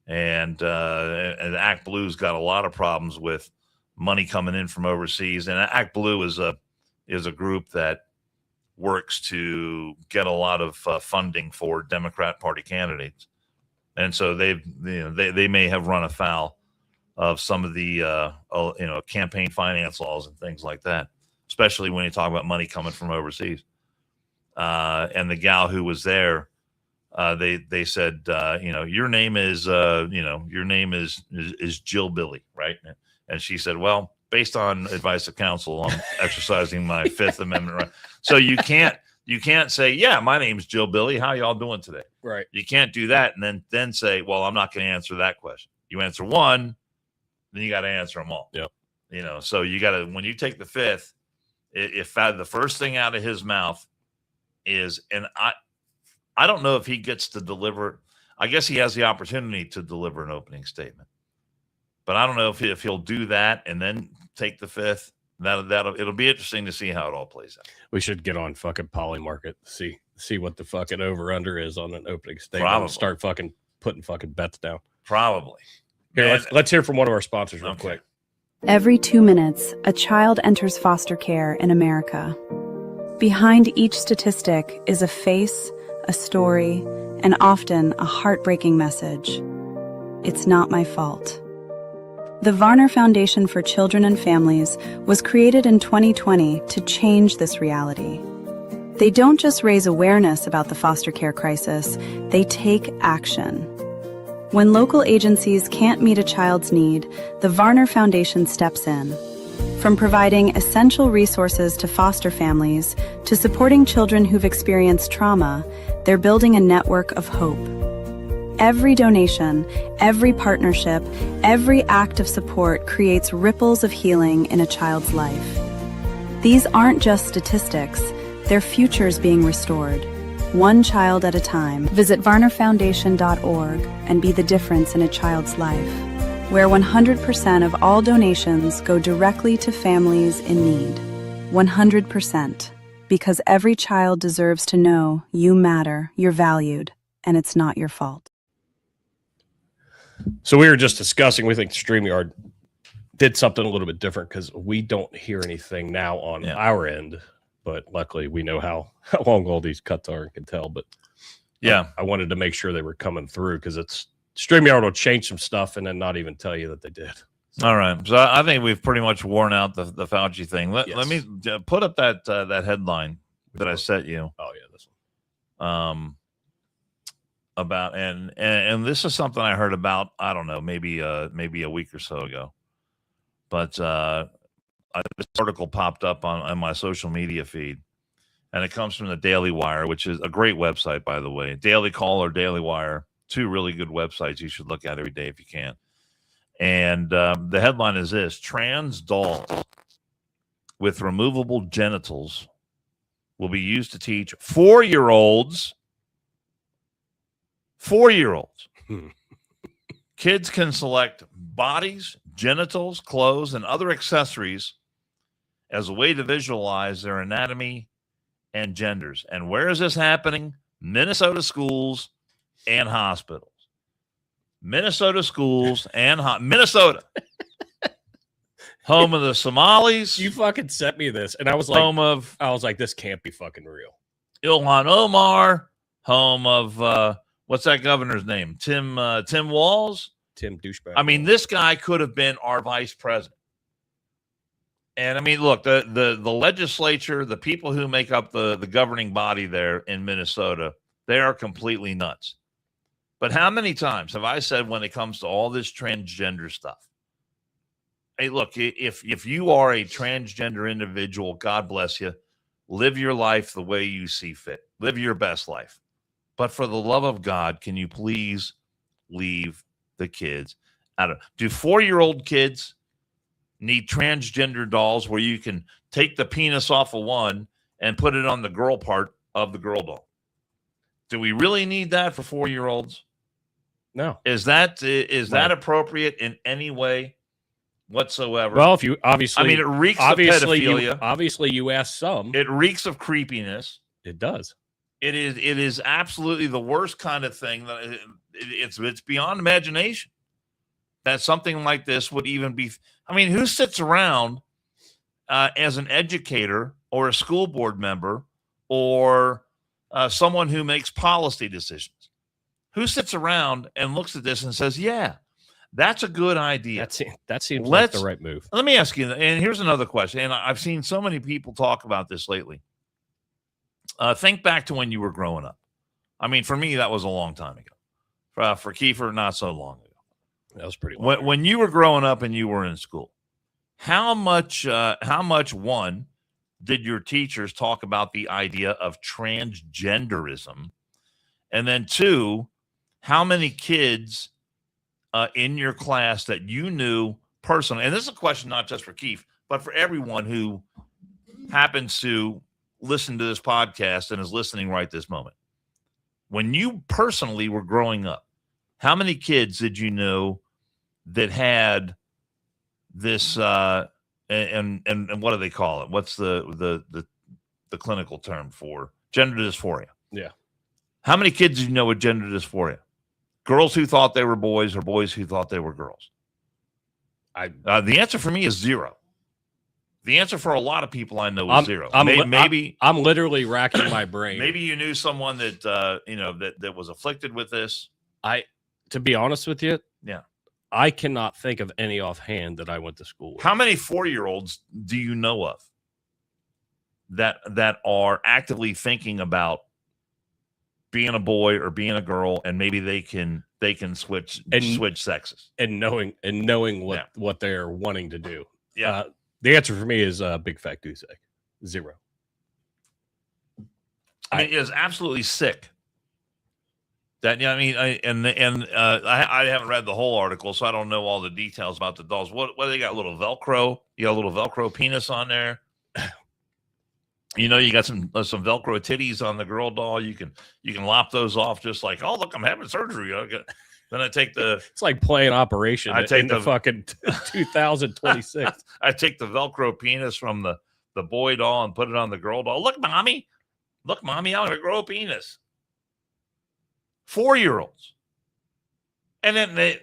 And Act Blue's got a lot of problems with money coming in from overseas. And Act Blue is a group that works to get a lot of funding for Democrat Party candidates. And so they may have run afoul of some of the campaign finance laws and things like that, especially when you talk about money coming from overseas. And the gal who was there, they said, your name is Jill Billy, right? And she said, well, based on advice of counsel, I'm exercising my Fifth Amendment right. So you can't say, yeah, my name's Jill Billy. How y'all doing today? Right. You can't do that and then say, well, I'm not going to answer that question. You answer one, then you got to answer them all. Yep. So you got to, when you take the fifth, if the first thing out of his mouth is, and I don't know if he gets to deliver. I guess he has the opportunity to deliver an opening statement, but I don't know if he'll do that and then take the fifth. It'll be interesting to see how it all plays out. We should get on fucking Polymarket, see what the fucking over under is on an opening statement. Probably. And start fucking putting fucking bets down. Probably. Here, let's hear from one of our sponsors real quick. Every 2 minutes, a child enters foster care in America. Behind each statistic is a face, a story, and often a heartbreaking message. It's not my fault. The Varner Foundation for Children and Families was created in 2020 to change this reality. They don't just raise awareness about the foster care crisis, they take action. When local agencies can't meet a child's need, the Varner Foundation steps in. From providing essential resources to foster families to supporting children who've experienced trauma, they're building a network of hope. Every donation, every partnership, every act of support creates ripples of healing in a child's life. These aren't just statistics, they're futures being restored. One child at a time. Visit varnerfoundation.org and be the difference in a child's life, where 100% of all donations go directly to families in need. 100%. Because every child deserves to know you matter, you're valued, and it's not your fault. So we were just discussing, we think StreamYard did something a little bit different because we don't hear anything now on our end. But luckily, we know how long all these cuts are and can tell. But yeah, I wanted to make sure they were coming through because StreamYard will change some stuff and then not even tell you that they did. So, all right. So I think we've pretty much worn out the Fauci thing. Let me put up that headline that I sent you. Oh yeah, this one. About and this is something I heard about. I don't know, maybe a week or so ago, but. This article popped up on my social media feed, and it comes from the Daily Wire, which is a great website, by the way. Daily Caller, Daily Wire, two really good websites you should look at every day if you can. And the headline is this: trans dolls with removable genitals will be used to teach 4-year-olds. 4-year-olds. Kids can select bodies, genitals, clothes, and other accessories as a way to visualize their anatomy and genders. And where is this happening? Minnesota schools and hospitals. Minnesota schools and Minnesota. Home of the Somalis. You fucking sent me this, and I was like, this can't be fucking real. Ilhan Omar. Home of what's that governor's name? Tim Walz. Tim douchebag. I mean, this guy could have been our vice president. And I mean, look, the legislature, the people who make up the governing body there in Minnesota, they are completely nuts. But how many times have I said when it comes to all this transgender stuff? Hey, look, if you are a transgender individual, God bless you. Live your life the way you see fit. Live your best life. But for the love of God, can you please leave the kids out of? Do 4-year-old kids need transgender dolls where you can take the penis off of one and put it on the girl part of the girl doll? Do we really need that for 4-year-olds? No. Is that appropriate in any way? whatsoever. Well, if you obviously, I mean, it reeks of obviously, pedophilia. obviously, you ask some. It reeks of creepiness. It does. It is absolutely the worst kind of thing. That it's beyond imagination that something like this would even be. I mean, who sits around as an educator or a school board member or someone who makes policy decisions? Who sits around and looks at this and says, "Yeah, that's a good idea"? That seems like the right move. Let me ask you, and here's another question. And I've seen so many people talk about this lately. Think back to when you were growing up. I mean, for me, that was a long time ago. For Kiefer, not so long ago. That was pretty long. When you were growing up and you were in school, how much one did your teachers talk about the idea of transgenderism, and then two, how many kids in your class that you knew personally? And this is a question not just for Keith, but for everyone who happens to listen to this podcast and is listening right this moment. When you personally were growing up, how many kids did you know that had this and what do they call it? What's the clinical term for gender dysphoria? Yeah. How many kids did you know with gender dysphoria? Girls who thought they were boys or boys who thought they were girls? The answer for me is zero. The answer for a lot of people I know is zero. Maybe I'm literally racking my brain. Maybe you knew someone that that was afflicted with this. To be honest with you, yeah, I cannot think of any offhand that I went to school with. How many 4-year-olds do you know of that are actively thinking about being a boy or being a girl, and maybe they can switch sexes and knowing what they're wanting to do? Yeah. The answer for me is big fat goose egg. Zero. I mean, it is absolutely sick. That I haven't read the whole article, so I don't know all the details about the dolls. What they got? A little Velcro? You got a little Velcro penis on there. You got some Velcro titties on the girl doll. You can lop those off just like, oh look, I'm having surgery. Then I take the. It's like playing Operation. I take the fucking 2026. I take the Velcro penis from the boy doll and put it on the girl doll. Look, mommy, I'm gonna grow a penis. 4-year-olds, and then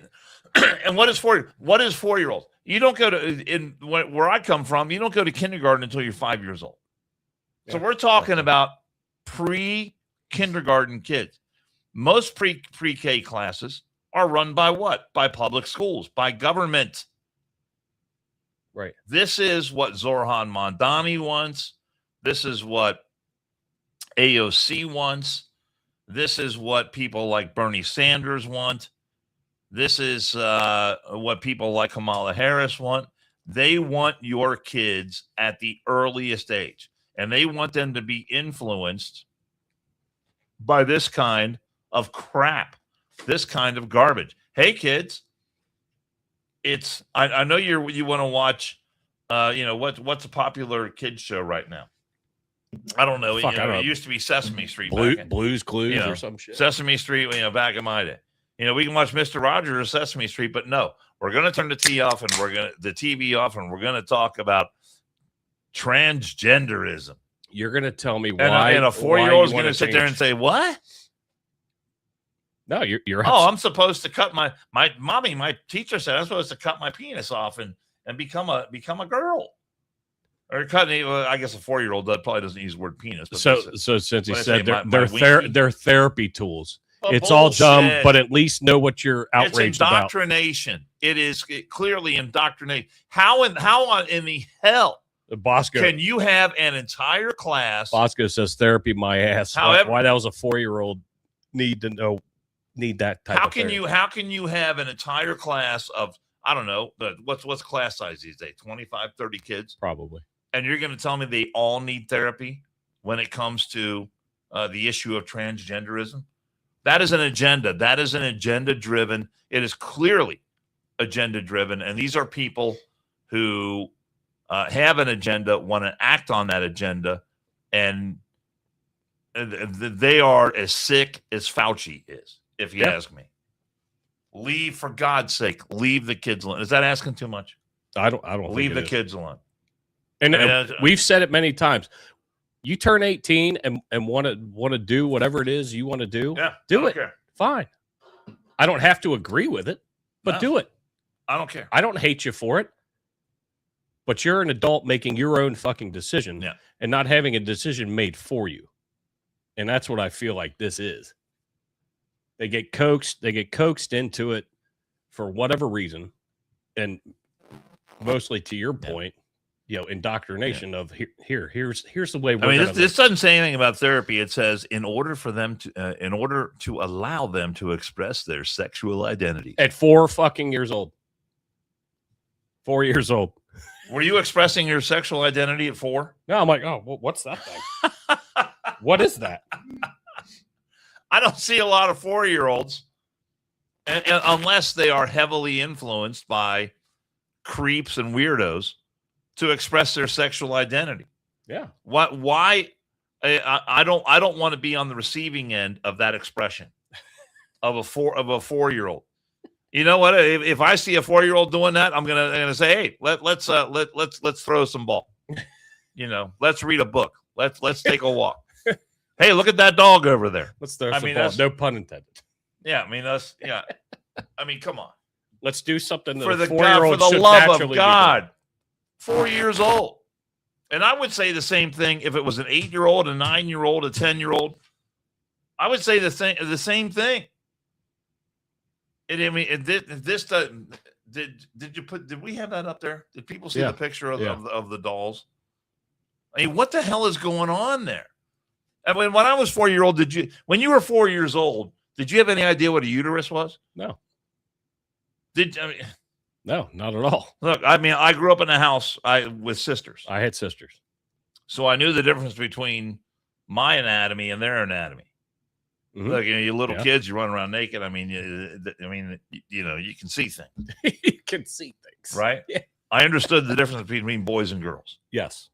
and what is 4-year-olds? You don't go to where I come from. You don't go to kindergarten until you're 5 years old. So we're talking about pre-kindergarten kids. Most pre-K classes are run by what? By public schools, by government. Right. This is what Zorhan Mondani wants. This is what AOC wants. This is what people like Bernie Sanders want. This is what people like Kamala Harris want. They want your kids at the earliest age, and they want them to be influenced by this kind of crap, this kind of garbage. Hey, kids, I know you want to watch, what's a popular kids show right now? I don't know. It used to be Sesame Street. Blues Clues or some shit. Sesame Street, back in my day. We can watch Mr. Rogers or Sesame Street, but no, we're going to turn the TV off and we're going to talk about transgenderism. You're going to tell me why. And a 4-year-old is going to sit there and say, what? No, you're. Oh, I'm supposed to cut my mommy. My teacher said I'm supposed to cut my penis off and become a girl. Or I guess a 4-year-old that probably doesn't use the word penis. But so since he said they're therapy tools, it's all bullshit. dumb. But at least know what you're outraged it's indoctrination. about. It is clearly indoctrination. How in the hell Bosco, can you have an entire class? Bosco says therapy my ass. However, why that was a 4-year-old need that type. How can you have an entire class of, I don't know, but what's class size these days? 25, 30 kids? Probably. And you're going to tell me they all need therapy when it comes to the issue of transgenderism? That is an agenda. That is an agenda-driven. It is clearly agenda-driven. And these are people who have an agenda, want to act on that agenda, and they are as sick as Fauci is, if you ask me. For God's sake, leave the kids alone. Is that asking too much? I don't Leave think the it is. kids alone. And I mean, we've said it many times. You turn 18 and want to do whatever it is you want to do. Yeah, do I it. don't care. Fine. I don't have to agree with it, but No. do it. I don't care. I don't hate you for it. But you're an adult making your own fucking decision and not having a decision made for you. And that's what I feel like this is. They get coaxed into it for whatever reason. And mostly to your point, indoctrination of here's the way we're this doesn't say anything about therapy. It says in order to allow them to express their sexual identity. At 4 fucking years old. 4 years old. Were you expressing your sexual identity at 4? No, I'm like, oh, what's that thing? What is that? I don't see a lot of 4-year-olds, and unless they are heavily influenced by creeps and weirdos, to express their sexual identity. Yeah. Why? I don't want to be on the receiving end of that expression of a 4-year-old. You know what? If I see a 4-year-old doing that, I'm gonna say, hey, let's throw some ball. Let's read a book. Let's take a walk. Hey, look at that dog over there. Let's throw some ball. No pun intended. Yeah, come on. Let's do something that for the 4-year-old for the should love of naturally God. 4 years old. And I would say the same thing if it was an 8-year-old, a 9-year-old, a 10-year-old. I would say the same thing. Did we have that up there? Did people see the picture of the dolls? I mean, what the hell is going on there? I mean, when I was 4-year-old, when you were 4 years old, did you have any idea what a uterus was? No. No, not at all. Look, I mean, I grew up in a house with sisters. I had sisters. So I knew the difference between my anatomy and their anatomy. Mm-hmm. Look, you little kids, you run around naked. I mean, you can see things. You can see things. Right? Yeah. I understood the difference between boys and girls. Yes.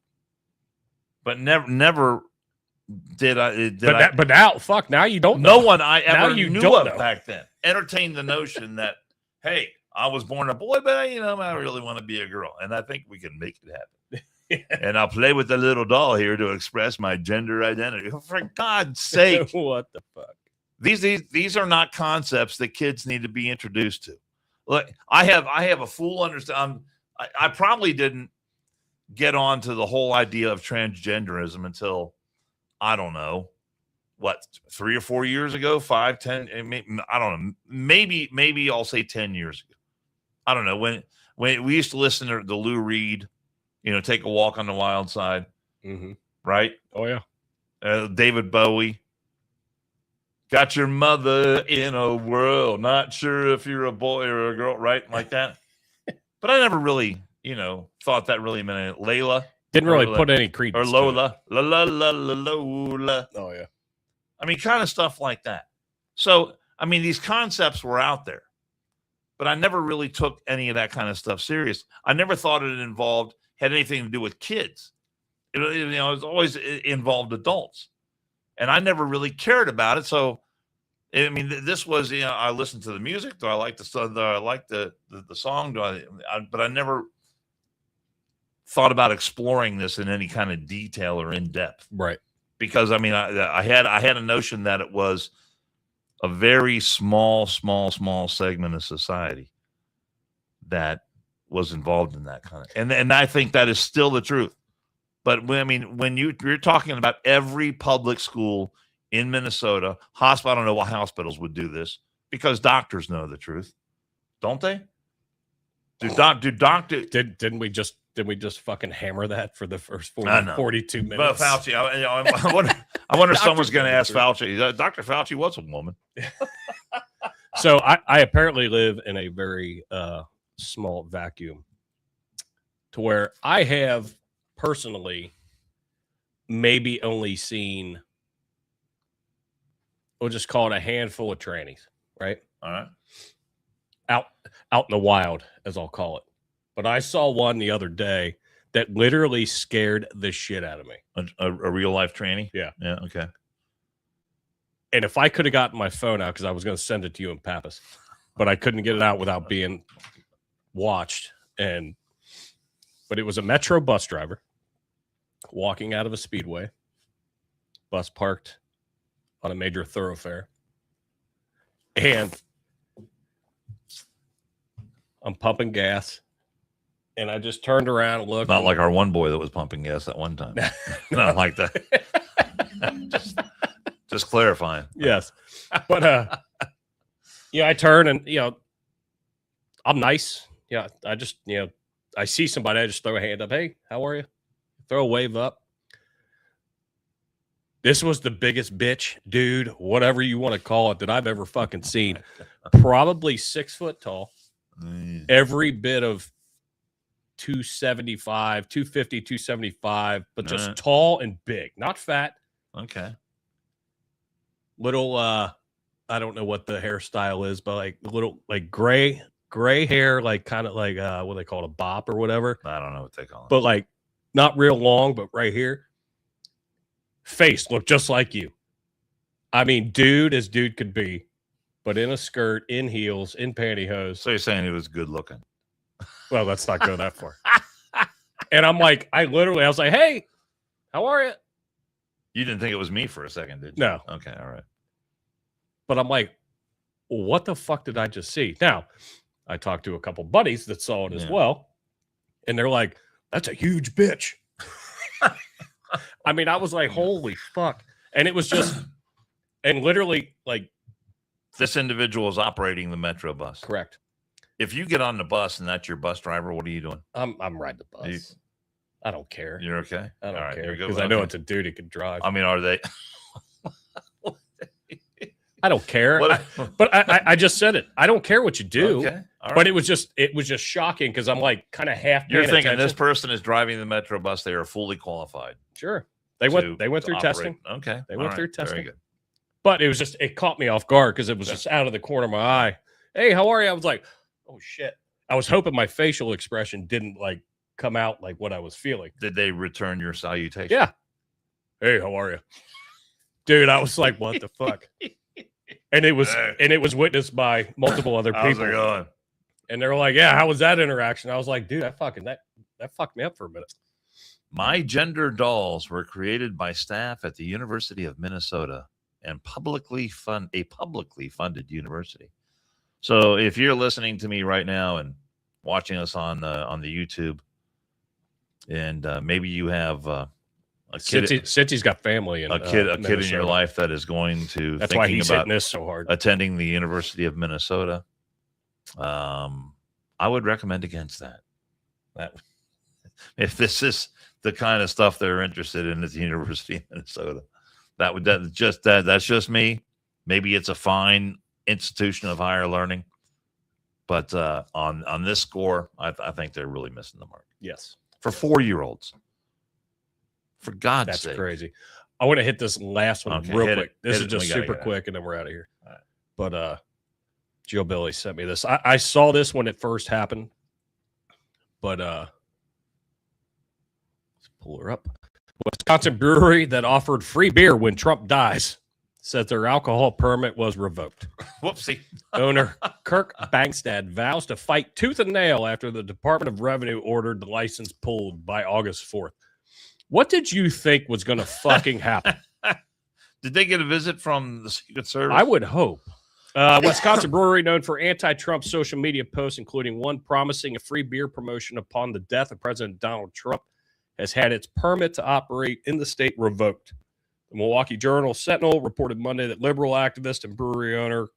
But never did I. But now you don't know. No one I ever knew of back then entertained the notion that, hey, I was born a boy, but I really want to be a girl. And I think we can make it happen. And I'll play with the little doll here to express my gender identity. For God's sake. What the fuck? These are not concepts that kids need to be introduced to. Look, I have a full understanding. I probably didn't get on to the whole idea of transgenderism until, I don't know, 3 or 4 years ago, 5, 10, I don't know. Maybe I'll say 10 years ago. I don't know. When we used to listen to the Lou Reed, Take a Walk on the Wild Side. Mm-hmm. Right? Oh, yeah. David Bowie. Got your mother in a world. Not sure if you're a boy or a girl, right? Like that. But I never really, thought that really meant it. Layla. Didn't really put any credence. Or Lola. La la la la Lola. Oh, yeah. I mean, kind of stuff like that. So, I mean, these concepts were out there. But I never really took any of that kind of stuff serious. I never thought it had anything to do with kids. It was always involved adults. And I never really cared about it. So, I mean, this was, I listened to the music. Do I like the song? But I never thought about exploring this in any kind of detail or in depth. Right. Because, I mean, I had a notion that it was a very small segment of society that was involved in that kind of, and I think that is still the truth. But when you're talking about every public school in Minnesota, hospital, I don't know why hospitals would do this, because doctors know the truth, don't they? Didn't we just fucking hammer that for the first 42 minutes? But Fauci, I wonder if someone's going to ask Fauci. Dr. Fauci was a woman. So I apparently live in a very small vacuum to where I have personally maybe only seen, we'll just call it a handful of trannies, right? All right. Out in the wild, as I'll call it. But I saw one the other day that literally scared the shit out of me. A real life tranny? Yeah. Yeah. Okay. And if I could have gotten my phone out, because I was going to send it to you in Pappas, but I couldn't get it out without being watched. And But it was a Metro bus driver walking out of a speedway, bus parked on a major thoroughfare. And I'm pumping gas. And I just turned around and looked. Not like our one boy that was pumping gas at one time. Not like that. just clarifying. Yes. But, I turn and, I'm nice. Yeah. I just, I see somebody, I just throw a hand up. Hey, how are you? Throw a wave up. This was the biggest bitch, dude, whatever you want to call it, that I've ever fucking seen. Probably 6 foot tall. Every bit of 275, 250, 275, but just tall and big, not fat. Okay. Little, I don't know what the hairstyle is, but like little, like gray hair, like kind of like what they call it, a bop or whatever. I don't know what they call it. But like not real long, but right here. Face looked just like you. I mean, dude as dude could be, but in a skirt, in heels, in pantyhose. So you're saying he was good looking? Well, let's not go that far. And I'm like, I was like, hey, how are you? You didn't think it was me for a second, did you? No. Okay, all right. But I'm like, what the fuck did I just see? Now, I talked to a couple buddies that saw it as well. And they're like, that's a huge bitch. I mean, I was like, holy fuck. And it was just, and literally like. This individual is operating the Metro bus. Correct. If you get on the bus and that's your bus driver, what are you doing? I'm riding the bus. I don't care. You're okay? I don't care. Because Because I know it's a dude who can drive. I mean, are they? I don't care. But I just said it. I don't care what you do. Okay. All right. But it was just shocking because I'm like kind of half. You're thinking attention. this person is driving the Metro bus. They are fully qualified. Sure. They went through operate. testing. Okay. They went through testing. Very good. But it caught me off guard because it was just out of the corner of my eye. Hey, how are you? I was like, oh shit. I was hoping my facial expression didn't like come out like what I was feeling. Did they return your salutation? Yeah. Hey, how are you? Dude, I was like, what the fuck? And it was witnessed by multiple other people. How's it going? And they were like, yeah, how was that interaction? I was like, dude, that fucked me up for a minute. My gender dolls were created by staff at the University of Minnesota and a publicly funded university. So if you're listening to me right now and watching us on the YouTube, and maybe you have a kid, Cincy's got family and a kid in your life that is going to that's why he's hitting this so hard, attending the University of Minnesota, I would recommend against that. If this is the kind of stuff they're interested in at the University of Minnesota, that's just me. Maybe it's a fine institution of higher learning, but on this score, I think they're really missing the mark. Yes, for 4-year-olds. For God's sake, that's crazy. I want to hit this last one real quick. This is just super quick, and then we're out of here. All right. But Joe Billy sent me this. I saw this when it first happened, but let's pull her up. Wisconsin brewery that offered free beer when Trump dies says their alcohol permit was revoked. Whoopsie. Owner Kirk Bangstad vows to fight tooth and nail after the Department of Revenue ordered the license pulled by August 4th. What did you think was going to fucking happen? Did they get a visit from the Secret Service? I would hope. Wisconsin brewery known for anti-Trump social media posts, including one promising a free beer promotion upon the death of President Donald Trump, has had its permit to operate in the state revoked. The Milwaukee Journal-Sentinel reported Monday that liberal activist and brewery owner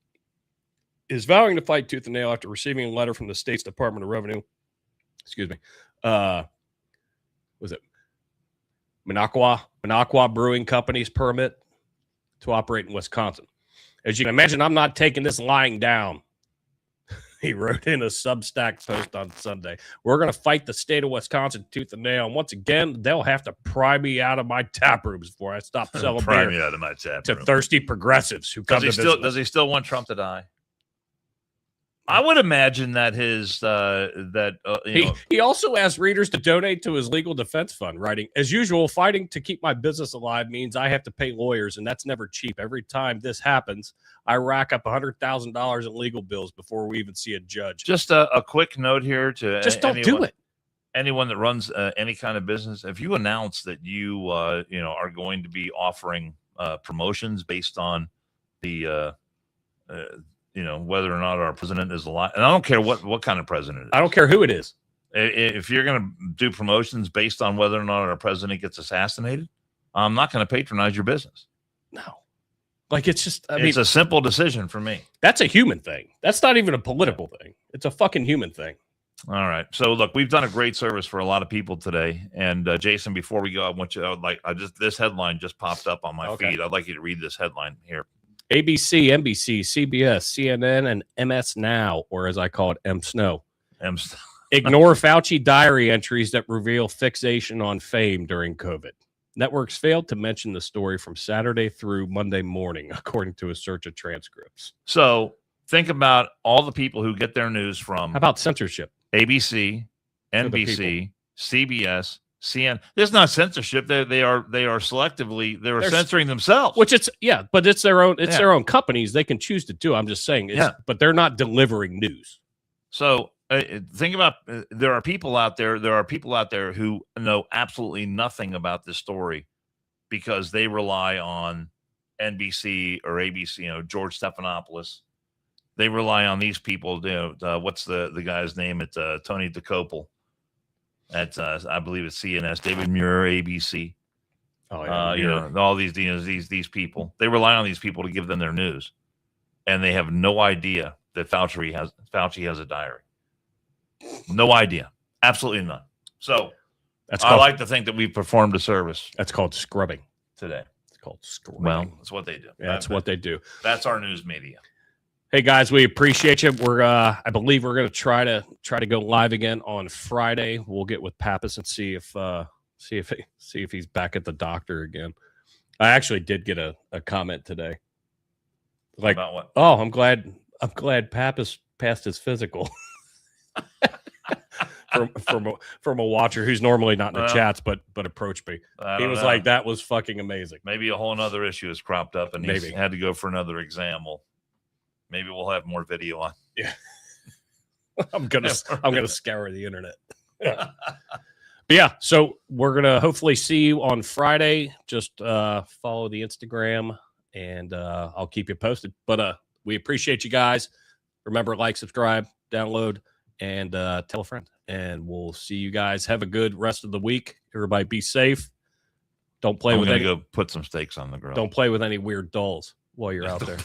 is vowing to fight tooth and nail after receiving a letter from the state's Department of Revenue. Excuse me. Was it Minocqua Brewing Company's permit to operate in Wisconsin? As you can imagine, I'm not taking this lying down. He wrote in a Substack post on Sunday. We're going to fight the state of Wisconsin tooth and nail. And once again, they'll have to pry me out of my tap rooms before I stop selling pry beer me out of my tap to room. thirsty progressives who come to visit. Does he still want Trump to die? I would imagine that He also asked readers to donate to his legal defense fund, writing, as usual, fighting to keep my business alive means I have to pay lawyers, and that's never cheap. Every time this happens, I rack up $100,000 in legal bills before we even see a judge. Just a quick note here to just don't do it. anyone that runs any kind of business, if you announce that you are going to be offering promotions based on the whether or not our president is alive, and I don't care what kind of president it is. I don't care who it is. If you're going to do promotions based on whether or not our president gets assassinated, I'm not going to patronize your business. No. Like, it's just, I mean, it's a simple decision for me. That's a human thing. That's not even a political thing. It's a fucking human thing. All right. So look, we've done a great service for a lot of people today. And Jason, before we go, this headline just popped up on my feed. I'd like you to read this headline here. ABC, NBC, CBS, CNN, and MS Now, or as I call it, M Snow. Ignore Fauci diary entries that reveal fixation on fame during COVID. Networks failed to mention the story from Saturday through Monday morning, according to a search of transcripts. So think about all the people who get their news from. How about censorship? ABC, NBC, CBS, CNN. There's not censorship. They are selectively they're censoring themselves. Which but it's their own. It's their own companies. They can choose to do. I'm just saying. But they're not delivering news. So think about there are people out there. There are people out there who know absolutely nothing about this story because they rely on NBC or ABC. George Stephanopoulos. They rely on these people. What's the guy's name? It's Tony DeCopel. That's I believe it's CNS. David Muir, ABC. Oh yeah. All these people. They rely on these people to give them their news, and they have no idea that Fauci has a diary. No idea. Absolutely none. So I like to think that we performed a service. That's called scrubbing today. It's called scrubbing. Well, that's what they do. Yeah, that's what they do. That's our news media. Hey guys, we appreciate you. I believe we're going to try to go live again on Friday. We'll get with Pappas and see if he's back at the doctor again. I actually did get a comment today. Like, about what? Oh, I'm glad Pappas passed his physical. from a watcher who's normally not in the chats, but approached me. He was like, that was fucking amazing. Maybe a whole other issue has cropped up and he's had to go for another exam. Maybe we'll have more video on. Yeah. I'm gonna scour the internet. But yeah, so we're gonna hopefully see you on Friday. Just follow the Instagram and I'll keep you posted. But we appreciate you guys. Remember, like, subscribe, download, and tell a friend. And we'll see you guys. Have a good rest of the week. Everybody be safe. Don't play with go put some steaks on the grill. Don't play with any weird dolls while you're out there.